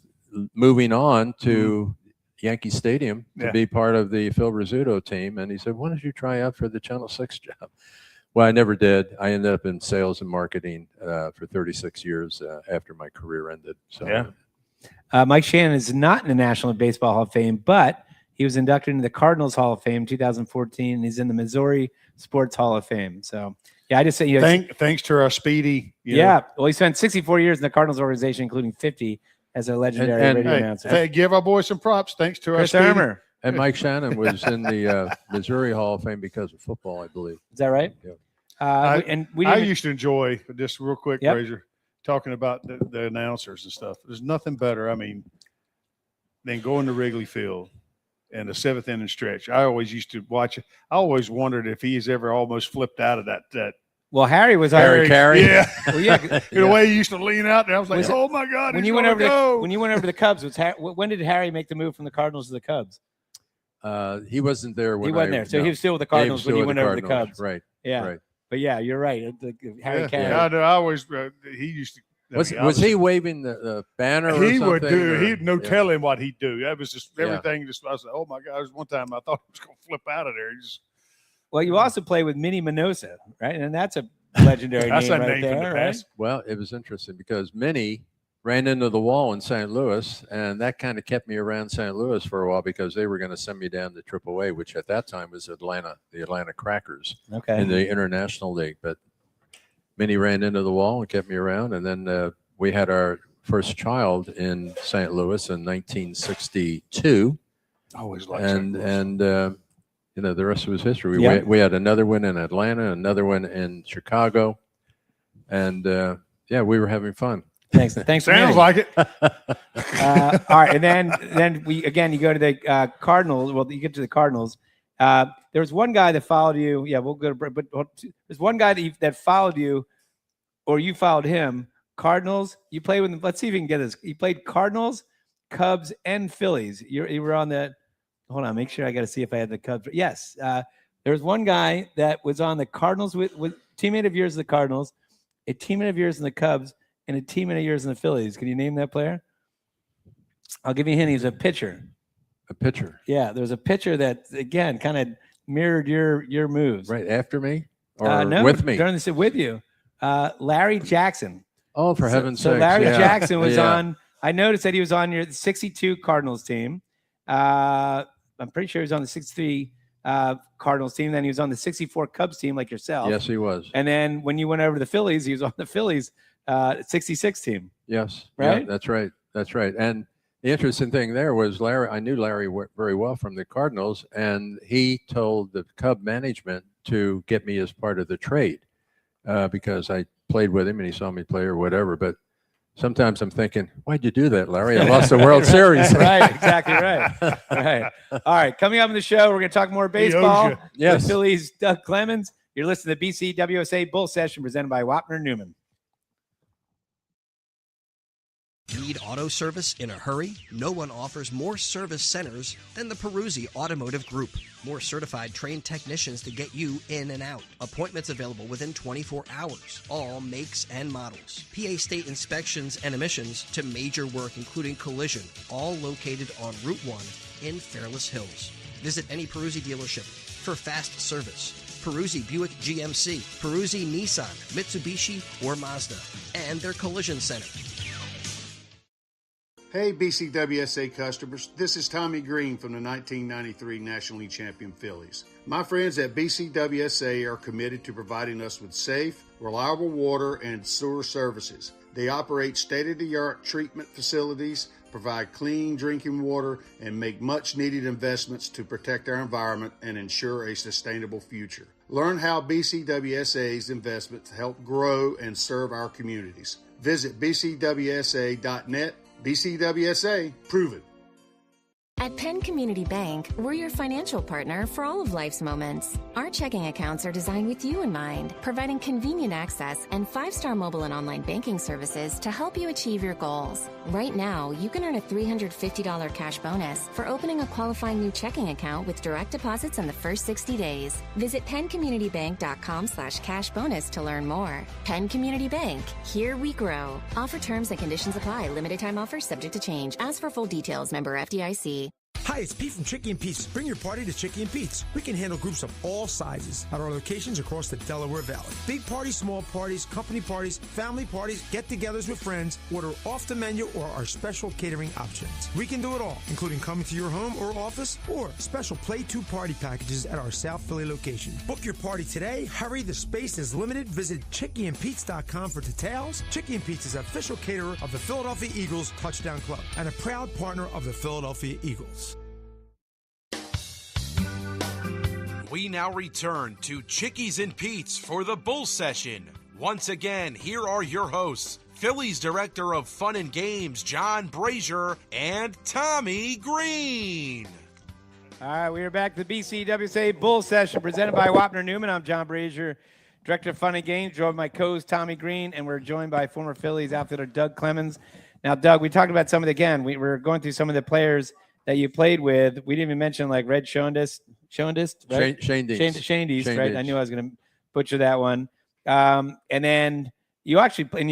moving on to Yankee Stadium to be part of the Phil Rizzuto team, and he said, "Why don't you try out for the Channel 6 job?" Well, I never did. I ended up in sales and marketing for 36 years after my career ended. So, Mike Shannon is not in the National Baseball Hall of Fame, but he was inducted into the Cardinals Hall of Fame in 2014. And he's in the Missouri Sports Hall of Fame. So, yeah, I just say, Thanks to our Speedy. Well, he spent 64 years in the Cardinals organization, including 50 as a legendary And- radio Hey, announcer. hey, give our boys some props. Thanks to our Chris Speedy. Armour. and Mike Shannon was in the Missouri Hall of Fame because of football, I believe. Is that right? Yeah. And we I didn't, used to enjoy, just real quick, Yep. Brazer, talking about the announcers and stuff. There's nothing better, than going to Wrigley Field and the 7th inning stretch. I always used to watch it. I always wondered if he's ever almost flipped out of that Well, Harry was Harry Carey. Yeah. Well, yeah. The way he used to lean out there, I was like, Was it- oh my God. When he's you went gonna over go. when you went over to the Cubs, when did Harry make the move from the Cardinals to the Cubs? He wasn't there when He wasn't there, so he was still with the Cardinals when you went over to the Cubs. Right. Yeah, Right. but yeah, you're right. Harry Carey. Yeah, I know. I always, he used to. Was he waving the banner? Or He would something, do. or- He'd no yeah. telling what he'd do. That was just Yeah. everything. Just I said, oh my God! One time I thought he was going to flip out of there. He just, Well, you also play with Minnie Minosa, right? And that's a legendary that's name a right name from there, the right? past. Well, it was interesting because Minnie ran into the wall in St. Louis, and that kind of kept me around St. Louis for a while because they were going to send me down to AAA, which at that time was the Atlanta Crackers Okay. in the International League. But Minnie ran into the wall and kept me around, and then we had our first child in St. Louis in 1962, Always like and the rest was history. Yeah. We had another one in Atlanta, another one in Chicago, and we were having fun. Thanks. Thanks. for Sounds Minnie. like it. All right, and then you go to the Cardinals. Well, you get to the Cardinals. There was one guy that followed you. Yeah, we'll go to break. But there's one guy that followed you, or you followed him. Cardinals. You played with. Let's see if we can get this. You played Cardinals, Cubs, and Phillies. You were on the. Hold on, make sure I got to see if I had the Cubs. Yes, there was one guy that was on the Cardinals with teammate of yours in the Cardinals, a teammate of yours in the Cubs, and a teammate of yours in the Phillies. Can you name that player? I'll give you a hint. He's a pitcher. A pitcher, Yeah, there's a pitcher that again kind of mirrored your moves. right after me or No, with me? during this with you, Larry Jackson. Oh, for heaven's sake! So Larry yeah. Jackson was Yeah. on. I noticed that he was on your 62 Cardinals team. I'm pretty sure he was on the 63 Cardinals team. Then he was on the 64 Cubs team, like yourself. Yes, he was. And then when you went over to the Phillies, he was on the Phillies 66 team. Yes, Right? Yeah, that's right. That's right. And the interesting thing there was Larry. I knew Larry very well from the Cardinals, and he told the Cub management to get me as part of the trade because I played with him and he saw me play or whatever. But sometimes I'm thinking, why'd you do that, Larry? I lost the World Series. Right, exactly right. Right. All right, coming up in the show, we're going to talk more baseball. Yes. With Phillies, Doug Clemens. You're listening to BCWSA Bull Session presented by Wapner Newman. Need auto service in a hurry? No one offers more service centers than the Peruzzi Automotive Group. More certified trained technicians to get you in and out. Appointments available within 24 hours. All makes and models. PA state inspections and emissions to major work including collision. All located on Route 1 in Fairless Hills. Visit any Peruzzi dealership for fast service. Peruzzi Buick GMC, Peruzzi Nissan, Mitsubishi, or Mazda. And their collision center. Hey BCWSA customers, this is Tommy Greene from the 1993 National League Champion Phillies. My friends at BCWSA are committed to providing us with safe, reliable water and sewer services. They operate state-of-the-art treatment facilities, provide clean drinking water, and make much-needed investments to protect our environment and ensure a sustainable future. Learn how BCWSA's investments help grow and serve our communities. Visit bcwsa.net. BCWSA, proven. At Penn Community Bank, we're your financial partner for all of life's moments. Our checking accounts are designed with you in mind, providing convenient access and 5-star mobile and online banking services to help you achieve your goals. Right now, you can earn a $350 cash bonus for opening a qualifying new checking account with direct deposits in the first 60 days. Visit PennCommunityBank.com/cash bonus to learn more. Penn Community Bank, here we grow. Offer terms and conditions apply. Limited time offers subject to change. As for full details, member FDIC. Hi, it's Pete from Chickie and Pete's. Bring your party to Chickie and Pete's. We can handle groups of all sizes at our locations across the Delaware Valley. Big parties, small parties, company parties, family parties, get-togethers with friends. Order off the menu or our special catering options. We can do it all, including coming to your home or office or special Play 2 party packages at our South Philly location. Book your party today. Hurry, the space is limited. Visit ChickieandPete's.com for details. Chickie and Pete's is official caterer of the Philadelphia Eagles Touchdown Club and a proud partner of the Philadelphia Eagles. We now return to Chickies and Pete's for the Bull Session. Once again, here are your hosts, Phillies Director of Fun and Games, John Brazer, and Tommy Greene. All right, we are back to the BCWSA Bull Session presented by Wapner Newman. I'm John Brazer, Director of Fun and Games, joined by co-host Tommy Greene, and we're joined by former Phillies outfielder Doug Clemens. Now, Doug, we talked about some of the, again, we were going through some of the players that you played with. We didn't even mention like Red Shondist, right? Shane Dees. Shane Dees, Shane right? Dees. I knew I was going to butcher that one. And then you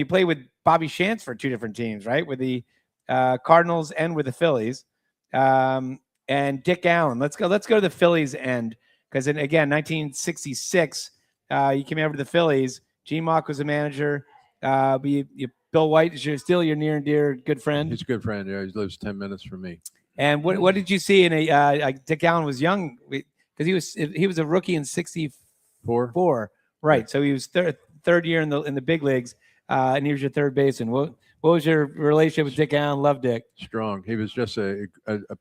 played with Bobby Shantz for two different teams, right? With the Cardinals and with the Phillies. And Dick Allen. Let's go to the Phillies end, because again, 1966, you came over to the Phillies. Gene Mauch was the manager. Bill White is still your near and dear good friend. He's a good friend. Yeah, he lives 10 minutes from me. And what did you see in a Dick Allen was young, because he was a rookie in 64. Right. Yeah. So he was third year in the big leagues, and he was your third baseman. What was your relationship with Dick Allen? Love Dick. Strong. He was just a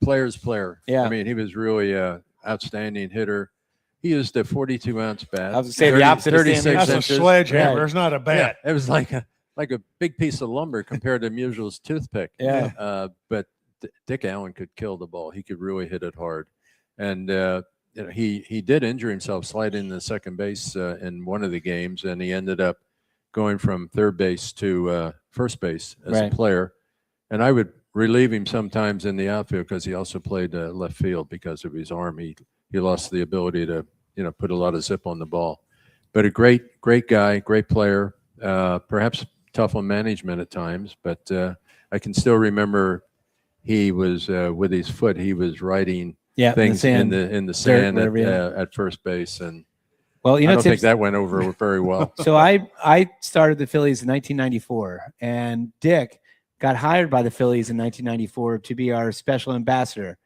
player's player. Yeah. I mean, he was really a outstanding hitter. He used a 42-ounce bat. I was going to say the opposite of 36 Stanley. That's a inches. sledgehammer. Right. It's not a bat. Yeah, it was like a big piece of lumber compared to Musial's toothpick. Yeah. But Dick Allen could kill the ball. He could really hit it hard. And he did injure himself sliding the second base in one of the games, and he ended up going from third base to first base as a player. And I would relieve him sometimes in the outfield because he also played left field because of his arm. He lost the ability to put a lot of zip on the ball. But a great guy, great player. Perhaps tough on management at times, but I can still remember he was with his foot. He was writing things in the sand at first base, and I don't think that went over very well. So I started the Phillies in 1994, and Dick got hired by the Phillies in 1994 to be our special ambassador.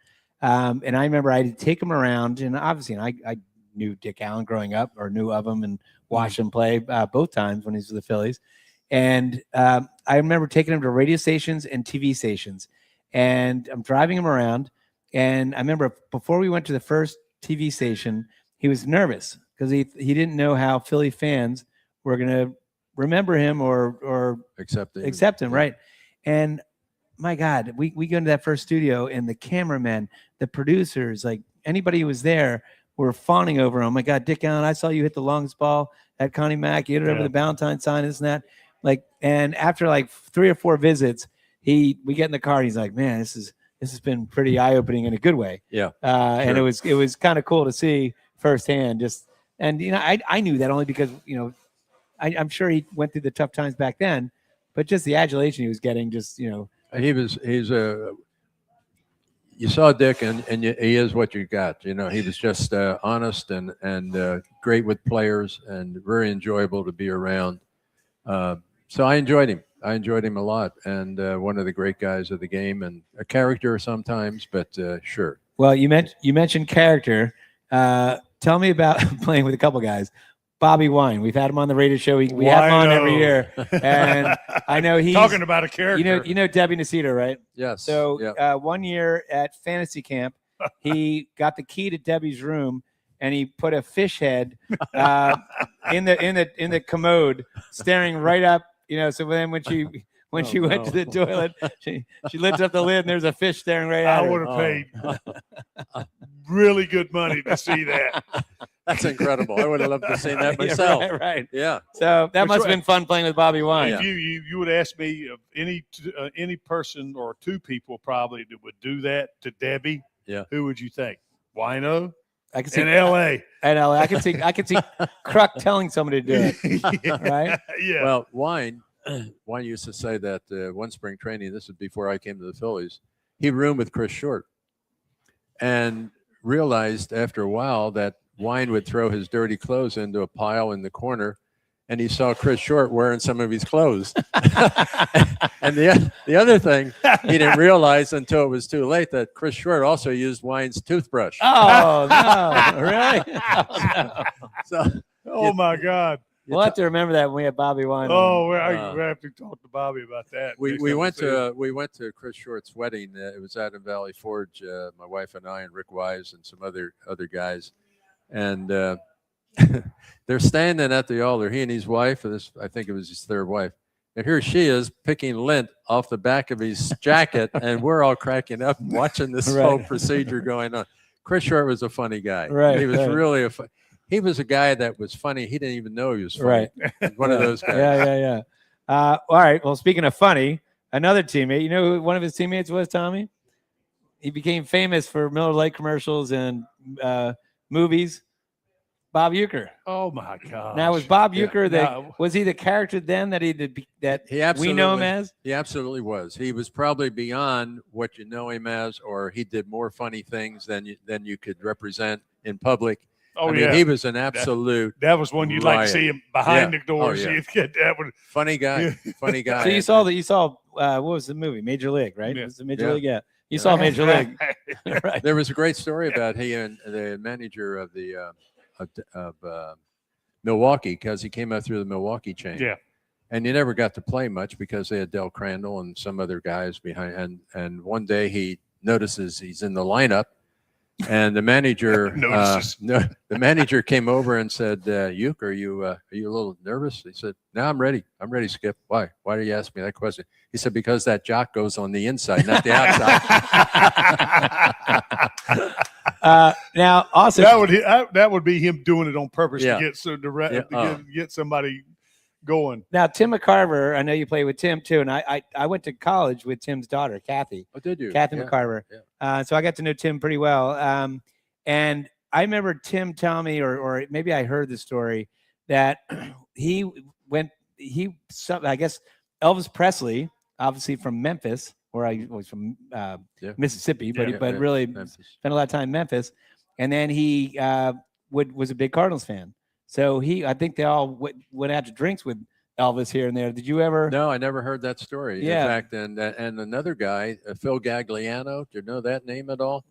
And I remember I had to take him around, and obviously I knew Dick Allen growing up, or knew of him and watched him play both times when he was with the Phillies. And I remember taking him to radio stations and TV stations, and I'm driving him around. And I remember before we went to the first TV station, he was nervous because he didn't know how Philly fans were going to remember him or accept him. Right. And my God, we go into that first studio, and the cameramen, the producers, like anybody who was there, were fawning over him. Oh my God, Dick Allen, I saw you hit the longest ball at Connie Mack. You hit it over the Valentine sign, this and that. Like, and after like 3 or 4 visits, we get in the car, and he's like, man, this has been pretty eye-opening in a good way. Yeah. And it was kind of cool to see firsthand. I knew that only because, I'm sure he went through the tough times back then, but just the adulation he was getting, you saw Dick, and he is what you got. He was just honest and great with players, and very enjoyable to be around. So I enjoyed him. I enjoyed him a lot, and one of the great guys of the game, and a character sometimes, but sure. Well, you mentioned character. Tell me about playing with a couple guys. Bobby Wine. We've had him on the radio show. We have him on every year, and I know he's talking about a character. You know Debbie Nacita, right? Yes. So one year at fantasy camp, he got the key to Debbie's room, and he put a fish head in the commode, staring right up. So then when she went to the toilet, she lifted up the lid, and there's a fish staring right at her. I would have paid really good money to see that. That's incredible. I would have loved to see that myself. Right. Yeah. So that must have been fun playing with Bobby Wine. If you would ask me of any person or two people probably that would do that to Debbie, who would you think? Wino? I can see in L.A. In L.A. I can see Kruk telling somebody to do it. Right? Yeah. Well, Wine used to say that one spring training, this is before I came to the Phillies, he roomed with Chris Short, and realized after a while that Wine would throw his dirty clothes into a pile in the corner, and he saw Chris Short wearing some of his clothes. And the other thing he didn't realize until it was too late, that Chris Short also used Wine's toothbrush. Oh, no. Really? Oh, no. Oh, my God. We'll have to remember that when we have Bobby Wine. Oh, we have to talk to Bobby about that. We went to Chris Short's wedding. It was out in Valley Forge. My wife and I, and Rick Wise, and some other guys, and they're standing at the altar. He and his wife. I think it was his third wife. And here she is picking lint off the back of his jacket, and we're all cracking up watching this whole procedure going on. Chris Short was a funny guy. Right. He was really he was a guy that was funny. He didn't even know he was funny. Right. One of those guys. Yeah. All right. Well, speaking of funny, another teammate. You know who one of his teammates was, Tommy? He became famous for Miller Lite commercials and movies. Bob Uecker. Oh my God! Now was Bob Uecker No. was he the character then that he He we know him as? He absolutely was. He was probably beyond what you know him as, or he did more funny things than you could represent in public. Oh, I mean, he was an absolute. That was one you'd like to see him behind the doors. Oh, yeah. That would funny guy. Funny guy. So you saw what was the movie? Major League, right? Yeah. It was the Major League. Yeah. You saw Major League. Right. There was a great story about he and the manager of the of Milwaukee, because he came out through the Milwaukee chain. Yeah. And he never got to play much because they had Del Crandall and some other guys behind. And one day he notices he's in the lineup, and the manager the manager came over and said, "Uke, are you a little nervous?" He said, "No, I'm ready. I'm ready, Skip." Why? Why do you ask me that question? He said, "Because that jock goes on the inside, not the outside." Now, also that would be him doing it on purpose Yeah. to get Yeah. get somebody going. Now, Tim McCarver, I know you play with Tim too, and I went to college with Tim's daughter, Kathy. Oh, did you? Kathy Yeah. McCarver. Yeah. So I got to know Tim pretty well. And I remember Tim telling me, or maybe I heard the story, that I guess Elvis Presley, obviously from Memphis, where I was from Mississippi, but really Memphis. spent a lot of time in Memphis. And then he was a big Cardinals fan. So I think they all went out to drinks with Elvis here and there. Did you ever? No, I never heard that story. Yeah. In fact, and another guy, Phil Gagliano. Do you know that name at all?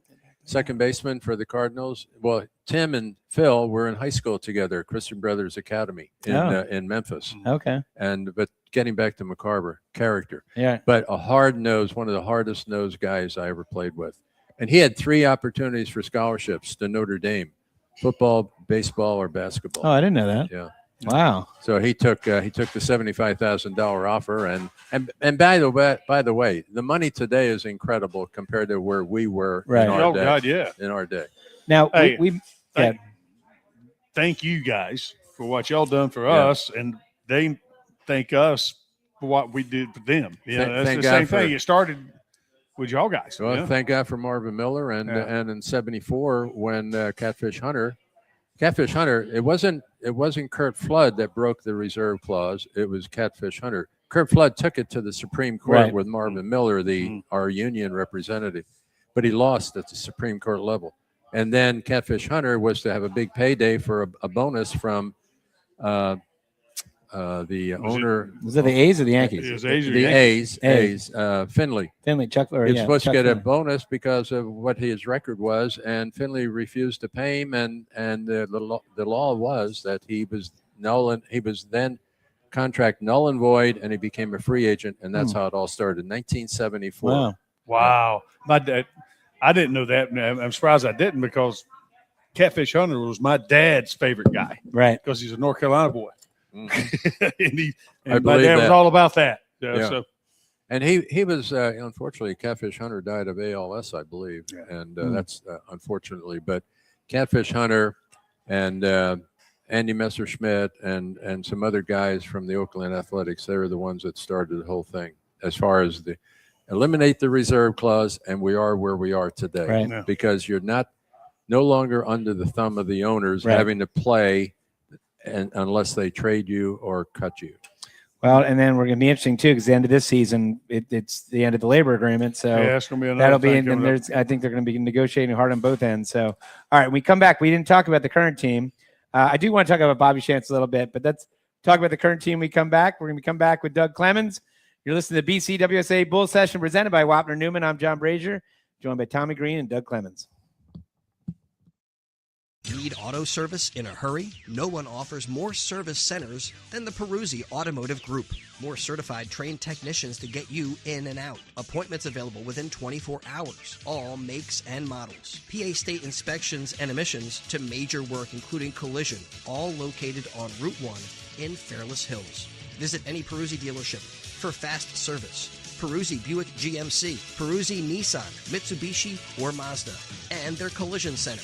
Second baseman for the Cardinals. Well, Tim and Phil were in high school together, Christian Brothers Academy in Memphis. Okay. But getting back to McCarver, character. Yeah. But one of the hardest nosed guys I ever played with. And he had 3 opportunities for scholarships to Notre Dame: football, baseball, or basketball. Oh, I didn't know that. Yeah. Wow. So he took the $75,000 offer, and by the way, the money today is incredible compared to where we were Right. in our Oh day. God, yeah. In our day. Now Hey, yeah. Thank you guys for what y'all done for Yeah. us, and they thank us for what we did for them. That's Thank the God same for- thing. It started with y'all guys. Well, yeah. thank God for Marvin Miller, and in '74 when Catfish Hunter, it wasn't Kurt Flood that broke the reserve clause. It was Catfish Hunter. Kurt Flood took it to the Supreme Court Right. with Marvin Miller, our union representative, but he lost at the Supreme Court level. And then Catfish Hunter was to have a big payday for a bonus from the owner. Was it the A's or the Yankees? It was A's. The A's, Finley. Finley, Chuck. He was supposed to get a Finley. bonus because of what his record was, and Finley refused to pay him. And the law was that he was null, he was then contract null and void, and he became a free agent, and that's how it all started. 1974. Wow. Wow. My dad, I didn't know that. I'm surprised I didn't, because Catfish Hunter was my dad's favorite guy, Right. because he's a North Carolina boy. Mhm. and my dad was all about that. Yeah. So And he was unfortunately, Catfish Hunter died of ALS, I believe, and that's unfortunately. But Catfish Hunter and Andy Messerschmidt and some other guys from the Oakland Athletics, they were the ones that started the whole thing. As far as the eliminate the reserve clause, and we are where we are today, Right. Yeah. because you're no longer under the thumb of the owners Right. having to play, and unless they trade you or cut you. Well, and then we're going to be interesting too, because the end of this season, it's the end of the labor agreement. So yeah, it's gonna be another that'll be, thing and coming up. I think they're going to be negotiating hard on both ends. So, all right, when we come back, we didn't talk about the current team. I do want to talk about Bobby Shantz a little bit, but let's talk about the current team. When we come back, we're going to come back with Doug Clemens. You're listening to BCWSA Bull Session presented by Wapner Newman. I'm John Brazer, joined by Tommy Greene and Doug Clemens. Need auto service in a hurry? No one offers more service centers than the Peruzzi Automotive Group. More certified trained technicians to get you in and out. Appointments available within 24 hours. All makes and models. PA state inspections and emissions to major work including collision. All located on Route 1 in Fairless Hills. Visit any Peruzzi dealership for fast service. Peruzzi Buick GMC, Peruzzi Nissan, Mitsubishi, or Mazda. And their collision center.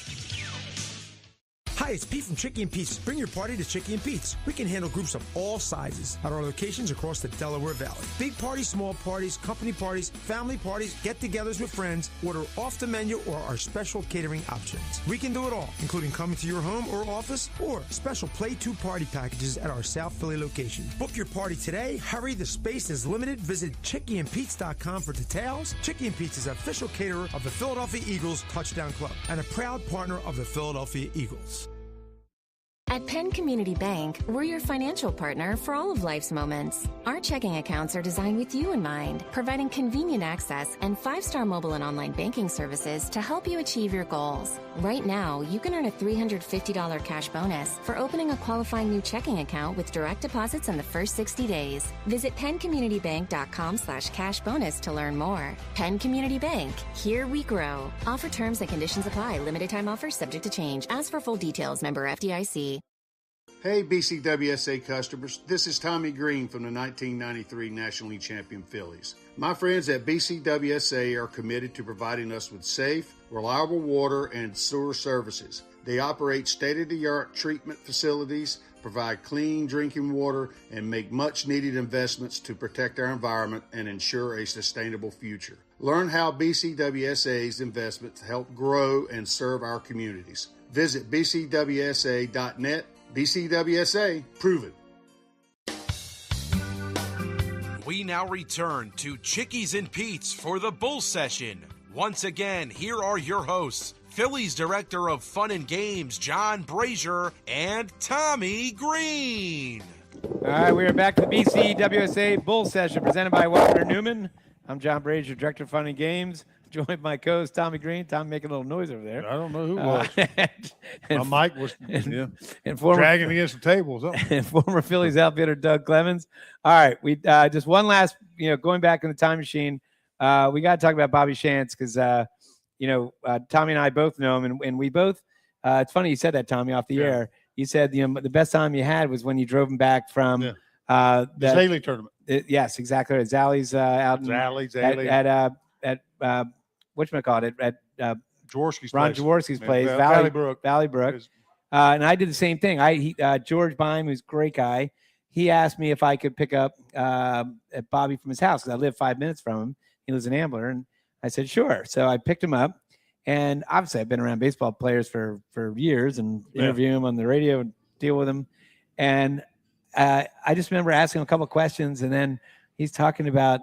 Hi, it's Pete from Chickie and Pete's. Bring your party to Chickie and Pete's. We can handle groups of all sizes at our locations across the Delaware Valley. Big parties, small parties, company parties, family parties, get-togethers with friends. Order off the menu or our special catering options. We can do it all, including coming to your home or office or special Play 2 party packages at our South Philly location. Book your party today. Hurry, the space is limited. Visit chickieandpete's.com for details. Chickie and Pete's is official caterer of the Philadelphia Eagles Touchdown Club and a proud partner of the Philadelphia Eagles. At Penn Community Bank, we're your financial partner for all of life's moments. Our checking accounts are designed with you in mind, providing convenient access and 5-star mobile and online banking services to help you achieve your goals. Right now, you can earn a $350 cash bonus for opening a qualifying new checking account with direct deposits in the first 60 days. Visit PennCommunityBank.com/cash bonus to learn more. Penn Community Bank, here we grow. Offer terms and conditions apply. Limited time offers subject to change. As for full details, member FDIC. Hey BCWSA customers, this is Tommy Greene from the 1993 National League Champion Phillies. My friends at BCWSA are committed to providing us with safe, reliable water and sewer services. They operate state-of-the-art treatment facilities, provide clean drinking water, and make much-needed investments to protect our environment and ensure a sustainable future. Learn how BCWSA's investments help grow and serve our communities. Visit bcwsa.net. BCWSA, proven. We now return to Chickies and Pete's for the Bull Session. Once again, here are your hosts, Phillies Director of Fun and Games, John Brazer, and Tommy Greene. All right, we are back to the BCWSA Bull Session presented by Wapner Newman. I'm John Brazer, Director of Fun and Games. Joined by my co-host Tommy Greene. Tommy making a little noise over there. I don't know who was. And My mic was and former, dragging against the table. And former Phillies outfielder Doug Clemens. All right, we just one last, going back in the time machine. We got to talk about Bobby Shantz because Tommy and I both know him, and we both. It's funny you said that, Tommy, off the air. You said the best time you had was when you drove him back from the Zaley tournament. Yes, exactly. Zaley's out in Zaley. at whatchamacallit at Jaworski's Ron place. Jaworski's place, Valley Brook. And I did the same thing. George Bime, who's a great guy, he asked me if I could pick up Bobby from his house because I live 5 minutes from him. He lives in Ambler, and I said sure. So I picked him up, and obviously I've been around baseball players for years and interview him on the radio and deal with him. And I just remember asking him a couple of questions, and then he's talking about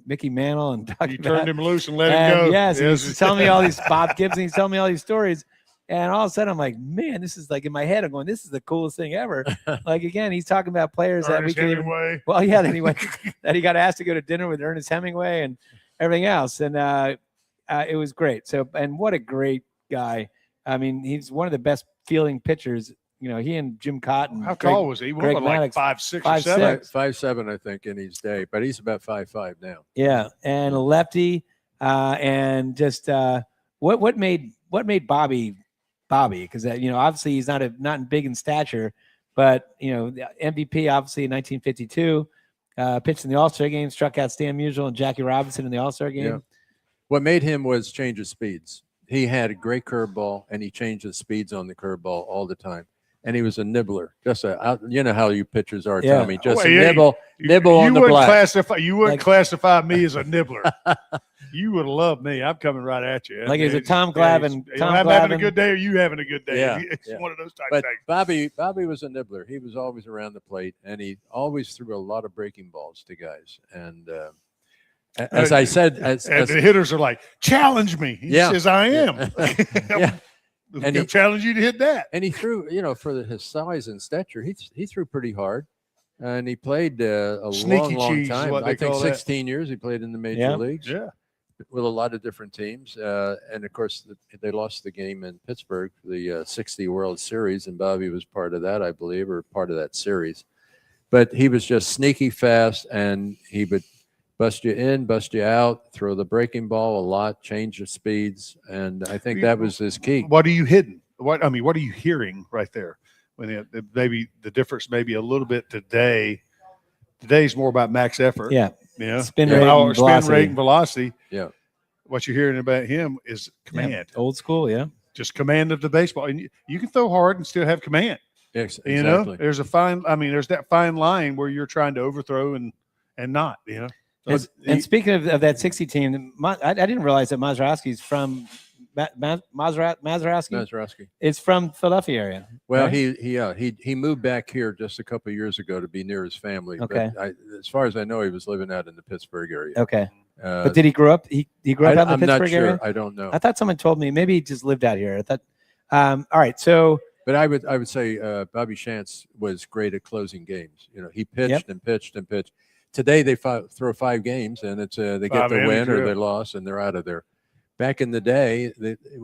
Mickey Mantle and talking You turned him loose and let him go. Yes, he's telling me all these Bob Gibson. He's telling me all these stories, and all of a sudden I'm like, man, this is like in my head. I'm going, this is the coolest thing ever. Like again, he's talking about players that we can Hemingway. Anyway, that he got asked to go to dinner with Ernest Hemingway and everything else, and it was great. So, and what a great guy. I mean, he's one of the best fielding pitchers. He and Jim Cotton. How tall was he? He was like 5'6" or 7. 5'7", I think, in his day, but he's about 5'5" now. Yeah, and a lefty, and just what made Bobby? Because obviously he's not big in stature, but the MVP obviously in 1952, pitched in the All-Star game, struck out Stan Musial and Jackie Robinson in the All-Star game. Yeah. What made him was change of speeds. He had a great curveball, and he changed the speeds on the curveball all the time. And he was a nibbler. Just how you pitchers are, Tommy. Just nibble on the black. You wouldn't classify me as a nibbler. You would love me. I'm coming right at you. Like it's a Tom Glavine. I'm having a good day, or you having a good day. Yeah, it's one of those type but things. Bobby was a nibbler. He was always around the plate, and he always threw a lot of breaking balls to guys. And as I said, as the hitters are like, challenge me. He says, I am. Yeah. And he challenged you to hit that. And he threw, for his size and stature, he threw pretty hard. And he played a long time. I think 16 years he played in the major leagues. Yeah. With a lot of different teams. And, of course, they lost the game in Pittsburgh, the 60 World Series, and Bobby was part of that, I believe, or part of that series. But he was just sneaky fast, and he would bust you in, bust you out, throw the breaking ball a lot, change the speeds, and I think that was his key. What are you hitting? What are you hearing right there? When maybe the difference maybe a little bit today. Today's more about max effort. Yeah. Spin rate and velocity. Yeah. What you're hearing about him is command. Yeah. Old school, yeah. just command of the baseball. And you can throw hard and still have command. Exactly. You know, there's that fine line where you're trying to overthrow and not, you know. And speaking of that 60 team, I didn't realize that Mazeroski's from Mazeroski. It's from Philadelphia area. Well, right? he moved back here just a couple of years ago to be near his family. Okay. But as far as I know, he was living out in the Pittsburgh area. Okay. But did he grow up? He grew up out in the Pittsburgh area? I'm not sure. I don't know. I thought someone told me maybe he just lived out here. I thought. All right. So. But I would say Bobby Shantz was great at closing games. You know, he pitched and pitched and pitched. Today they throw 5 games and it's they get the win or they lost and they're out of there. Back in the day,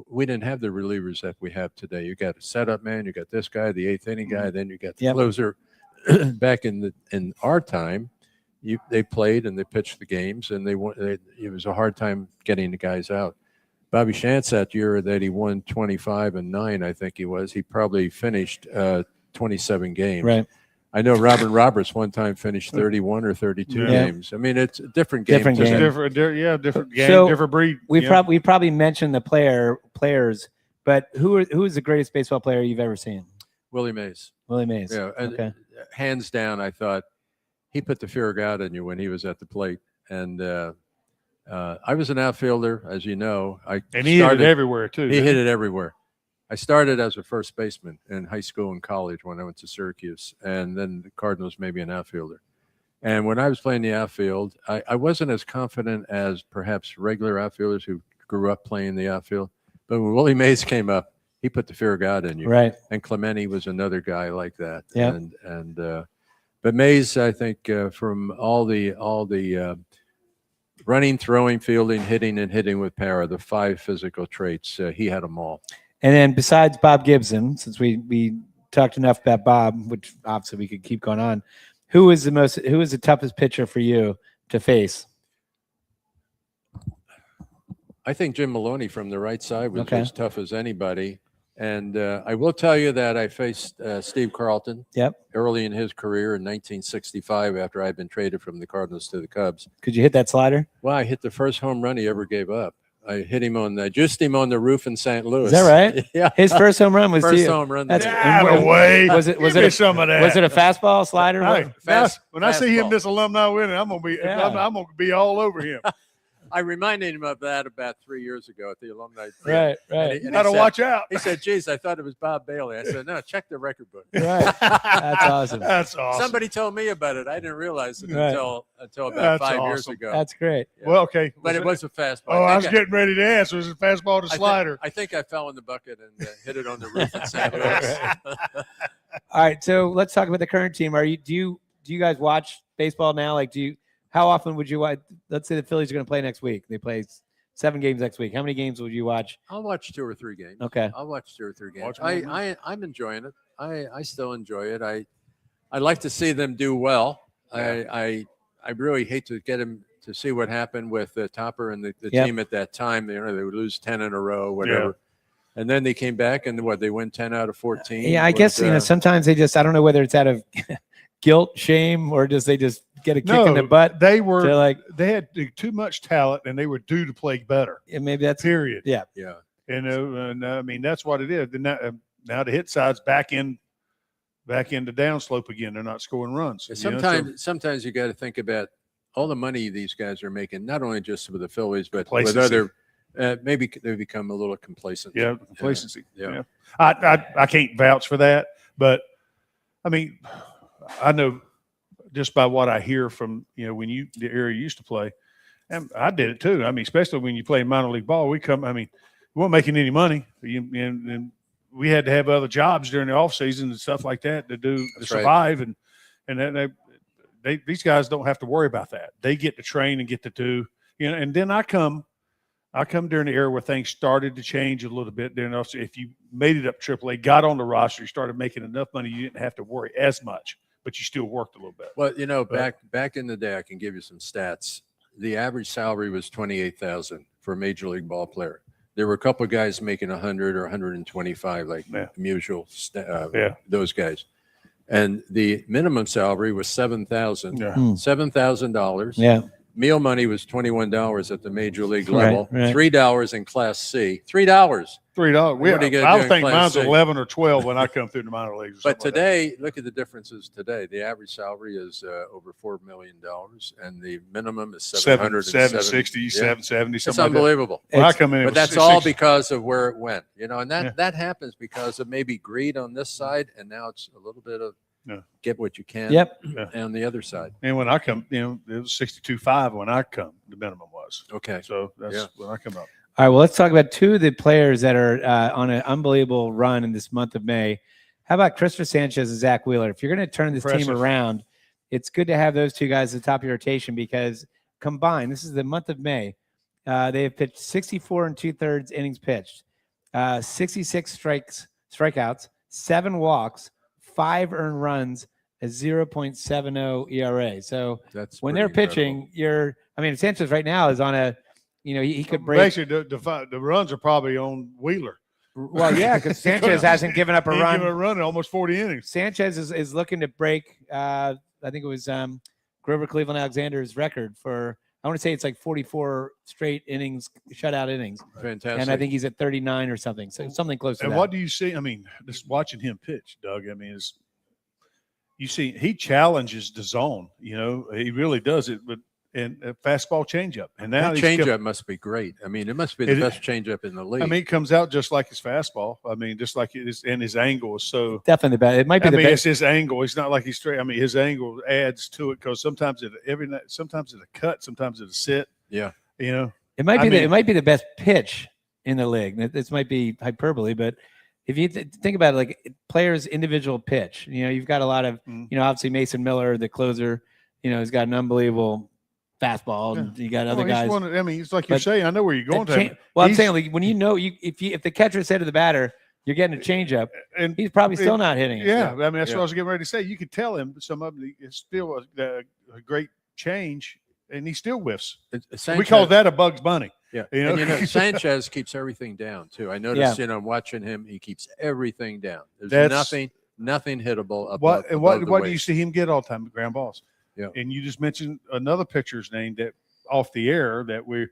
we didn't have the relievers that we have today. You got a setup man, you got this guy, the 8th inning guy, then you got the closer. Back in our time, they played and they pitched the games and it was a hard time getting the guys out. Bobby Shantz that year that he won 25-9, I think he was. He probably finished 27 games. Right. I know Robin Roberts one time finished 31 or 32 games. I mean, it's a different game. Different game. Different game, so different breed. We probably mentioned the players, but who is the greatest baseball player you've ever seen? Willie Mays. Willie Mays. Yeah, and hands down, I thought he put the fear of God in you when he was at the plate. And I was an outfielder, as you know. He hit it everywhere, too. He hit it everywhere. I started as a first baseman in high school and college when I went to Syracuse, and then the Cardinals made me an outfielder. And when I was playing the outfield, I wasn't as confident as perhaps regular outfielders who grew up playing the outfield. But when Willie Mays came up, he put the fear of God in you. Right. And Clemente was another guy like that. Yeah. But Mays, I think, from all the running, throwing, fielding, hitting, and hitting with power, the 5 physical traits, he had them all. And then besides Bob Gibson, since we talked enough about Bob, which obviously we could keep going on, who is the toughest pitcher for you to face? I think Jim Maloney from the right side was as tough as anybody. And I will tell you that I faced Steve Carlton early in his career in 1965 after I'd been traded from the Cardinals to the Cubs. Could you hit that slider? Well, I hit the first home run he ever gave up. I hit him juiced him on the roof in St. Louis. Is that right? Yeah. His first home run was first home run. That's way. Was it some of that? Was it a fastball, slider? When I see him this alumni winning, I'm gonna be all over him. I reminded him of that about 3 years ago at the alumni. Right. And Gotta watch out. He said, "Geez, I thought it was Bob Bailey." I said, "No, check the record book." Right. That's awesome. That's awesome. Somebody told me about it. I didn't realize it until about 5 years ago. That's great. Yeah. Well, okay. But it was a fastball. Oh, I was getting ready to answer. Was it fastball to slider? I think I fell in the bucket and hit it on the roof in St. Louis. All right, so let's talk about the current team. Do you guys watch baseball now? Like, how often would you watch? Let's say the Phillies are going to play next week. They play 7 games next week. How many games would you watch? I'll watch 2 or 3 games. Okay. I'll watch 2 or 3 games. I'm enjoying it. I still enjoy it. I like to see them do well. I really hate to get them to see what happened with Topper and the team at that time. You know, they would lose 10 in a row, whatever. Yeah. And then they came back and they win 10 out of 14. Yeah, I guess sometimes they just, I don't know whether it's out of guilt, shame, or they just get a kick in the butt. They had too much talent and they were due to play better. Yeah, maybe that's period. Yeah. And I mean, that's what it is. Now the hit side's back in the downslope again. They're not scoring runs. Sometimes you got to think about all the money these guys are making, not only just with the Phillies, but with other. Maybe they become a little complacent. Yeah, complacency. Yeah. I can't vouch for that, but I mean, I know just by what I hear from the area you used to play, and I did it too. I mean, especially when you play minor league ball, we weren't making any money, and we had to have other jobs during the off season and stuff like that to survive, and then these guys don't have to worry about that. They get to train and get to do, and then I come during the era where things started to change a little bit. Then also, if you made it up AAA, got on the roster, you started making enough money, you didn't have to worry as much, but you still worked a little bit. Well, back in the day, I can give you some stats. The average salary was $28,000 for a major league ball player. There were a couple of guys making 100 or 125, like Musial, those guys. And the minimum salary was $7,000. Yeah. $7,000. Yeah. meal money was $21 at the major league Right, level, right. $3 in Class C, $3. $3. What are you gonna I do would in think Class mine's C? 11 or 12 when I come through the minor leagues. But today, look at the differences today. The average salary is over $4 million, and the minimum is 760, Yeah. 770, It's something like that. unbelievable. When I come in, it But was that's all 60. because of where it went, and Yeah. that happens because of maybe greed on this side, and now it's a little bit of Yeah. get what you can. Yep. On the other side. And when I come, it was 62.5 when I come. The minimum was. Okay. So that's when I come up. All right, well, let's talk about two of the players that are on an unbelievable run in this month of May. How about Christopher Sanchez and Zach Wheeler? If you're going to turn this team Impressive. around, it's good to have those two guys at the top of your rotation because combined, this is the month of May, they have pitched 64 and 2/3 innings pitched, 66 strikeouts, 7 walks, 5 earned runs, a 0.70 ERA. So That's when pretty they're pitching, Sanchez right now is on a, he could break. Basically, the runs are probably on Wheeler. Well, yeah, because Sanchez hasn't given up a He run. given a run in almost 40 innings. Sanchez is looking to break, I think it was Grover Cleveland Alexander's record for, I want to say it's like 44 straight innings, shutout innings. Fantastic. And I think he's at 39 or something. So something close to And that. what do you see? I mean, just watching him pitch, Doug, you see he challenges the zone. He really does it. But and a fastball changeup. And now that changeup must be great. I mean, it must be the best changeup in the league. I mean, it comes out just like his fastball. I mean, just like it is, and his angle is so definitely the best. It might be the it's best. his angle. It's not like he's straight. I mean, his angle adds to it because sometimes it's a cut, sometimes it's a sit. Yeah. It might be it might be the best pitch in the league. This might be hyperbole, but if you think about it, like players' individual pitch, you've got a lot of, obviously Mason Miller, the closer, he's got an unbelievable fastball. Yeah. And you got other guys. It's like you're saying. I know where you're going to. I'm saying, like, when if the catcher said to the batter, you're getting a changeup, and he's probably still not hitting it. Yeah, I mean that's what I was getting ready to say. You could tell him some of it is still a great change, and he still whiffs. We call that a Bugs Bunny. Yeah, and Sanchez keeps everything down too. I noticed, watching him, he keeps everything down. There's nothing hittable above. What do you see him get all the time? Ground balls. Yeah. And you just mentioned another pitcher's name that off the air that we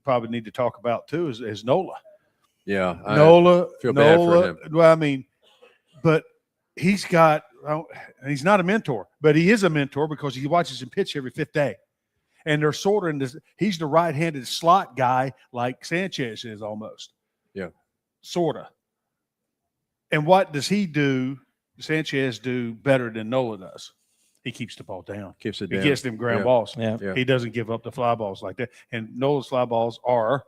probably need to talk about too is Nola. Yeah. Nola. Feel bad for him. Well, I mean, but he's not a mentor, but he is a mentor because he watches him pitch every 5th day. And they're sort of in this, he's the right-handed slot guy like Sanchez is almost. Yeah. Sort of. And what does Sanchez do better than Nola does? He keeps the ball down. Keeps it He down. gets them ground balls. Yeah. He doesn't give up the fly balls like that. And Nola's fly balls are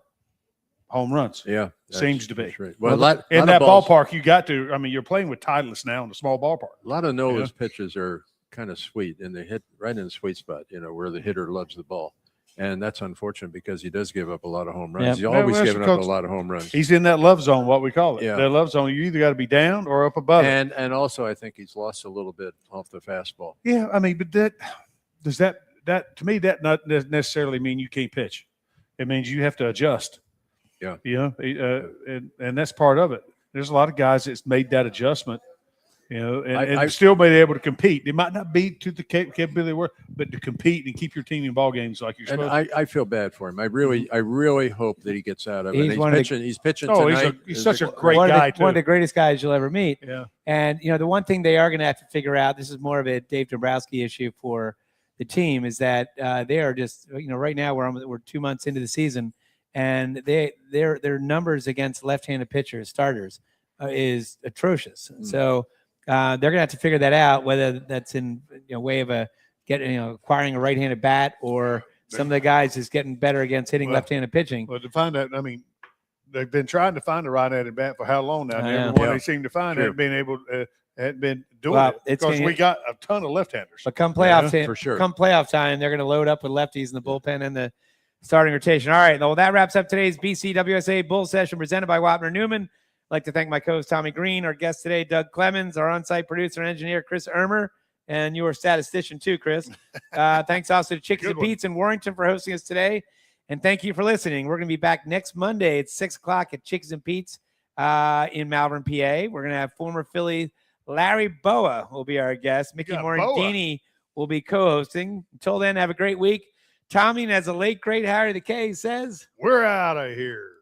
home runs. Yeah. Seems to be. Right. Well, in that ballpark, you got to. I mean, you're playing with Titleist now in a small ballpark. A lot of Nola's pitches are kind of sweet, and they hit right in the sweet spot, where the hitter loves the ball. And that's unfortunate because he does give up a lot of home runs. Yeah. He's always giving up a lot of home runs. He's in that love zone, what we call it. Yeah. That love zone. You either got to be down or up above it. And also, I think he's lost a little bit off the fastball. Yeah, I mean, but that to me that not necessarily mean you can't pitch. It means you have to adjust. Yeah. And that's part of it. There's a lot of guys that's made that adjustment. And still been able to compete. They might not be to the capability they were, but to compete and keep your team in ball games like you're supposed to. I feel bad for him. I really hope that he gets out of it. He's pitching Oh, tonight. he's such a great guy, too. One of the greatest guys you'll ever meet. Yeah. And, the one thing they are going to have to figure out, this is more of a Dave Dombrowski issue for the team, is that they are just, right now we're 2 months into the season, and their numbers against left-handed pitchers, starters, is atrocious. So they're going to have to figure that out, whether that's in way of acquiring a right-handed bat, or some of the guys is getting better against hitting left-handed pitching. Well, to find that, I mean, they've been trying to find a right-handed bat for how long now? And everyone they seem to find hadn't been doing it because we got a ton of left-handers. But come playoff time, for sure. Come playoff time, they're going to load up with lefties in the bullpen and the starting rotation. All right, well, that wraps up today's BCWSA Bull Session presented by Wapner Newman. I'd like to thank my co-host Tommy Greene, our guest today, Doug Clemens, our on-site producer and engineer, Chris Ermer, and your statistician too, Chris. Thanks also to Chickies and Pete's in Warrington for hosting us today. And thank you for listening. We're going to be back next Monday at 6 o'clock at Chickies and Pete's in Malvern, PA. We're going to have former Philly Larry Boa will be our guest. Mickey Morandini will be co-hosting. Until then, have a great week. Tommy, and as the late great Harry the K says, We're out of here.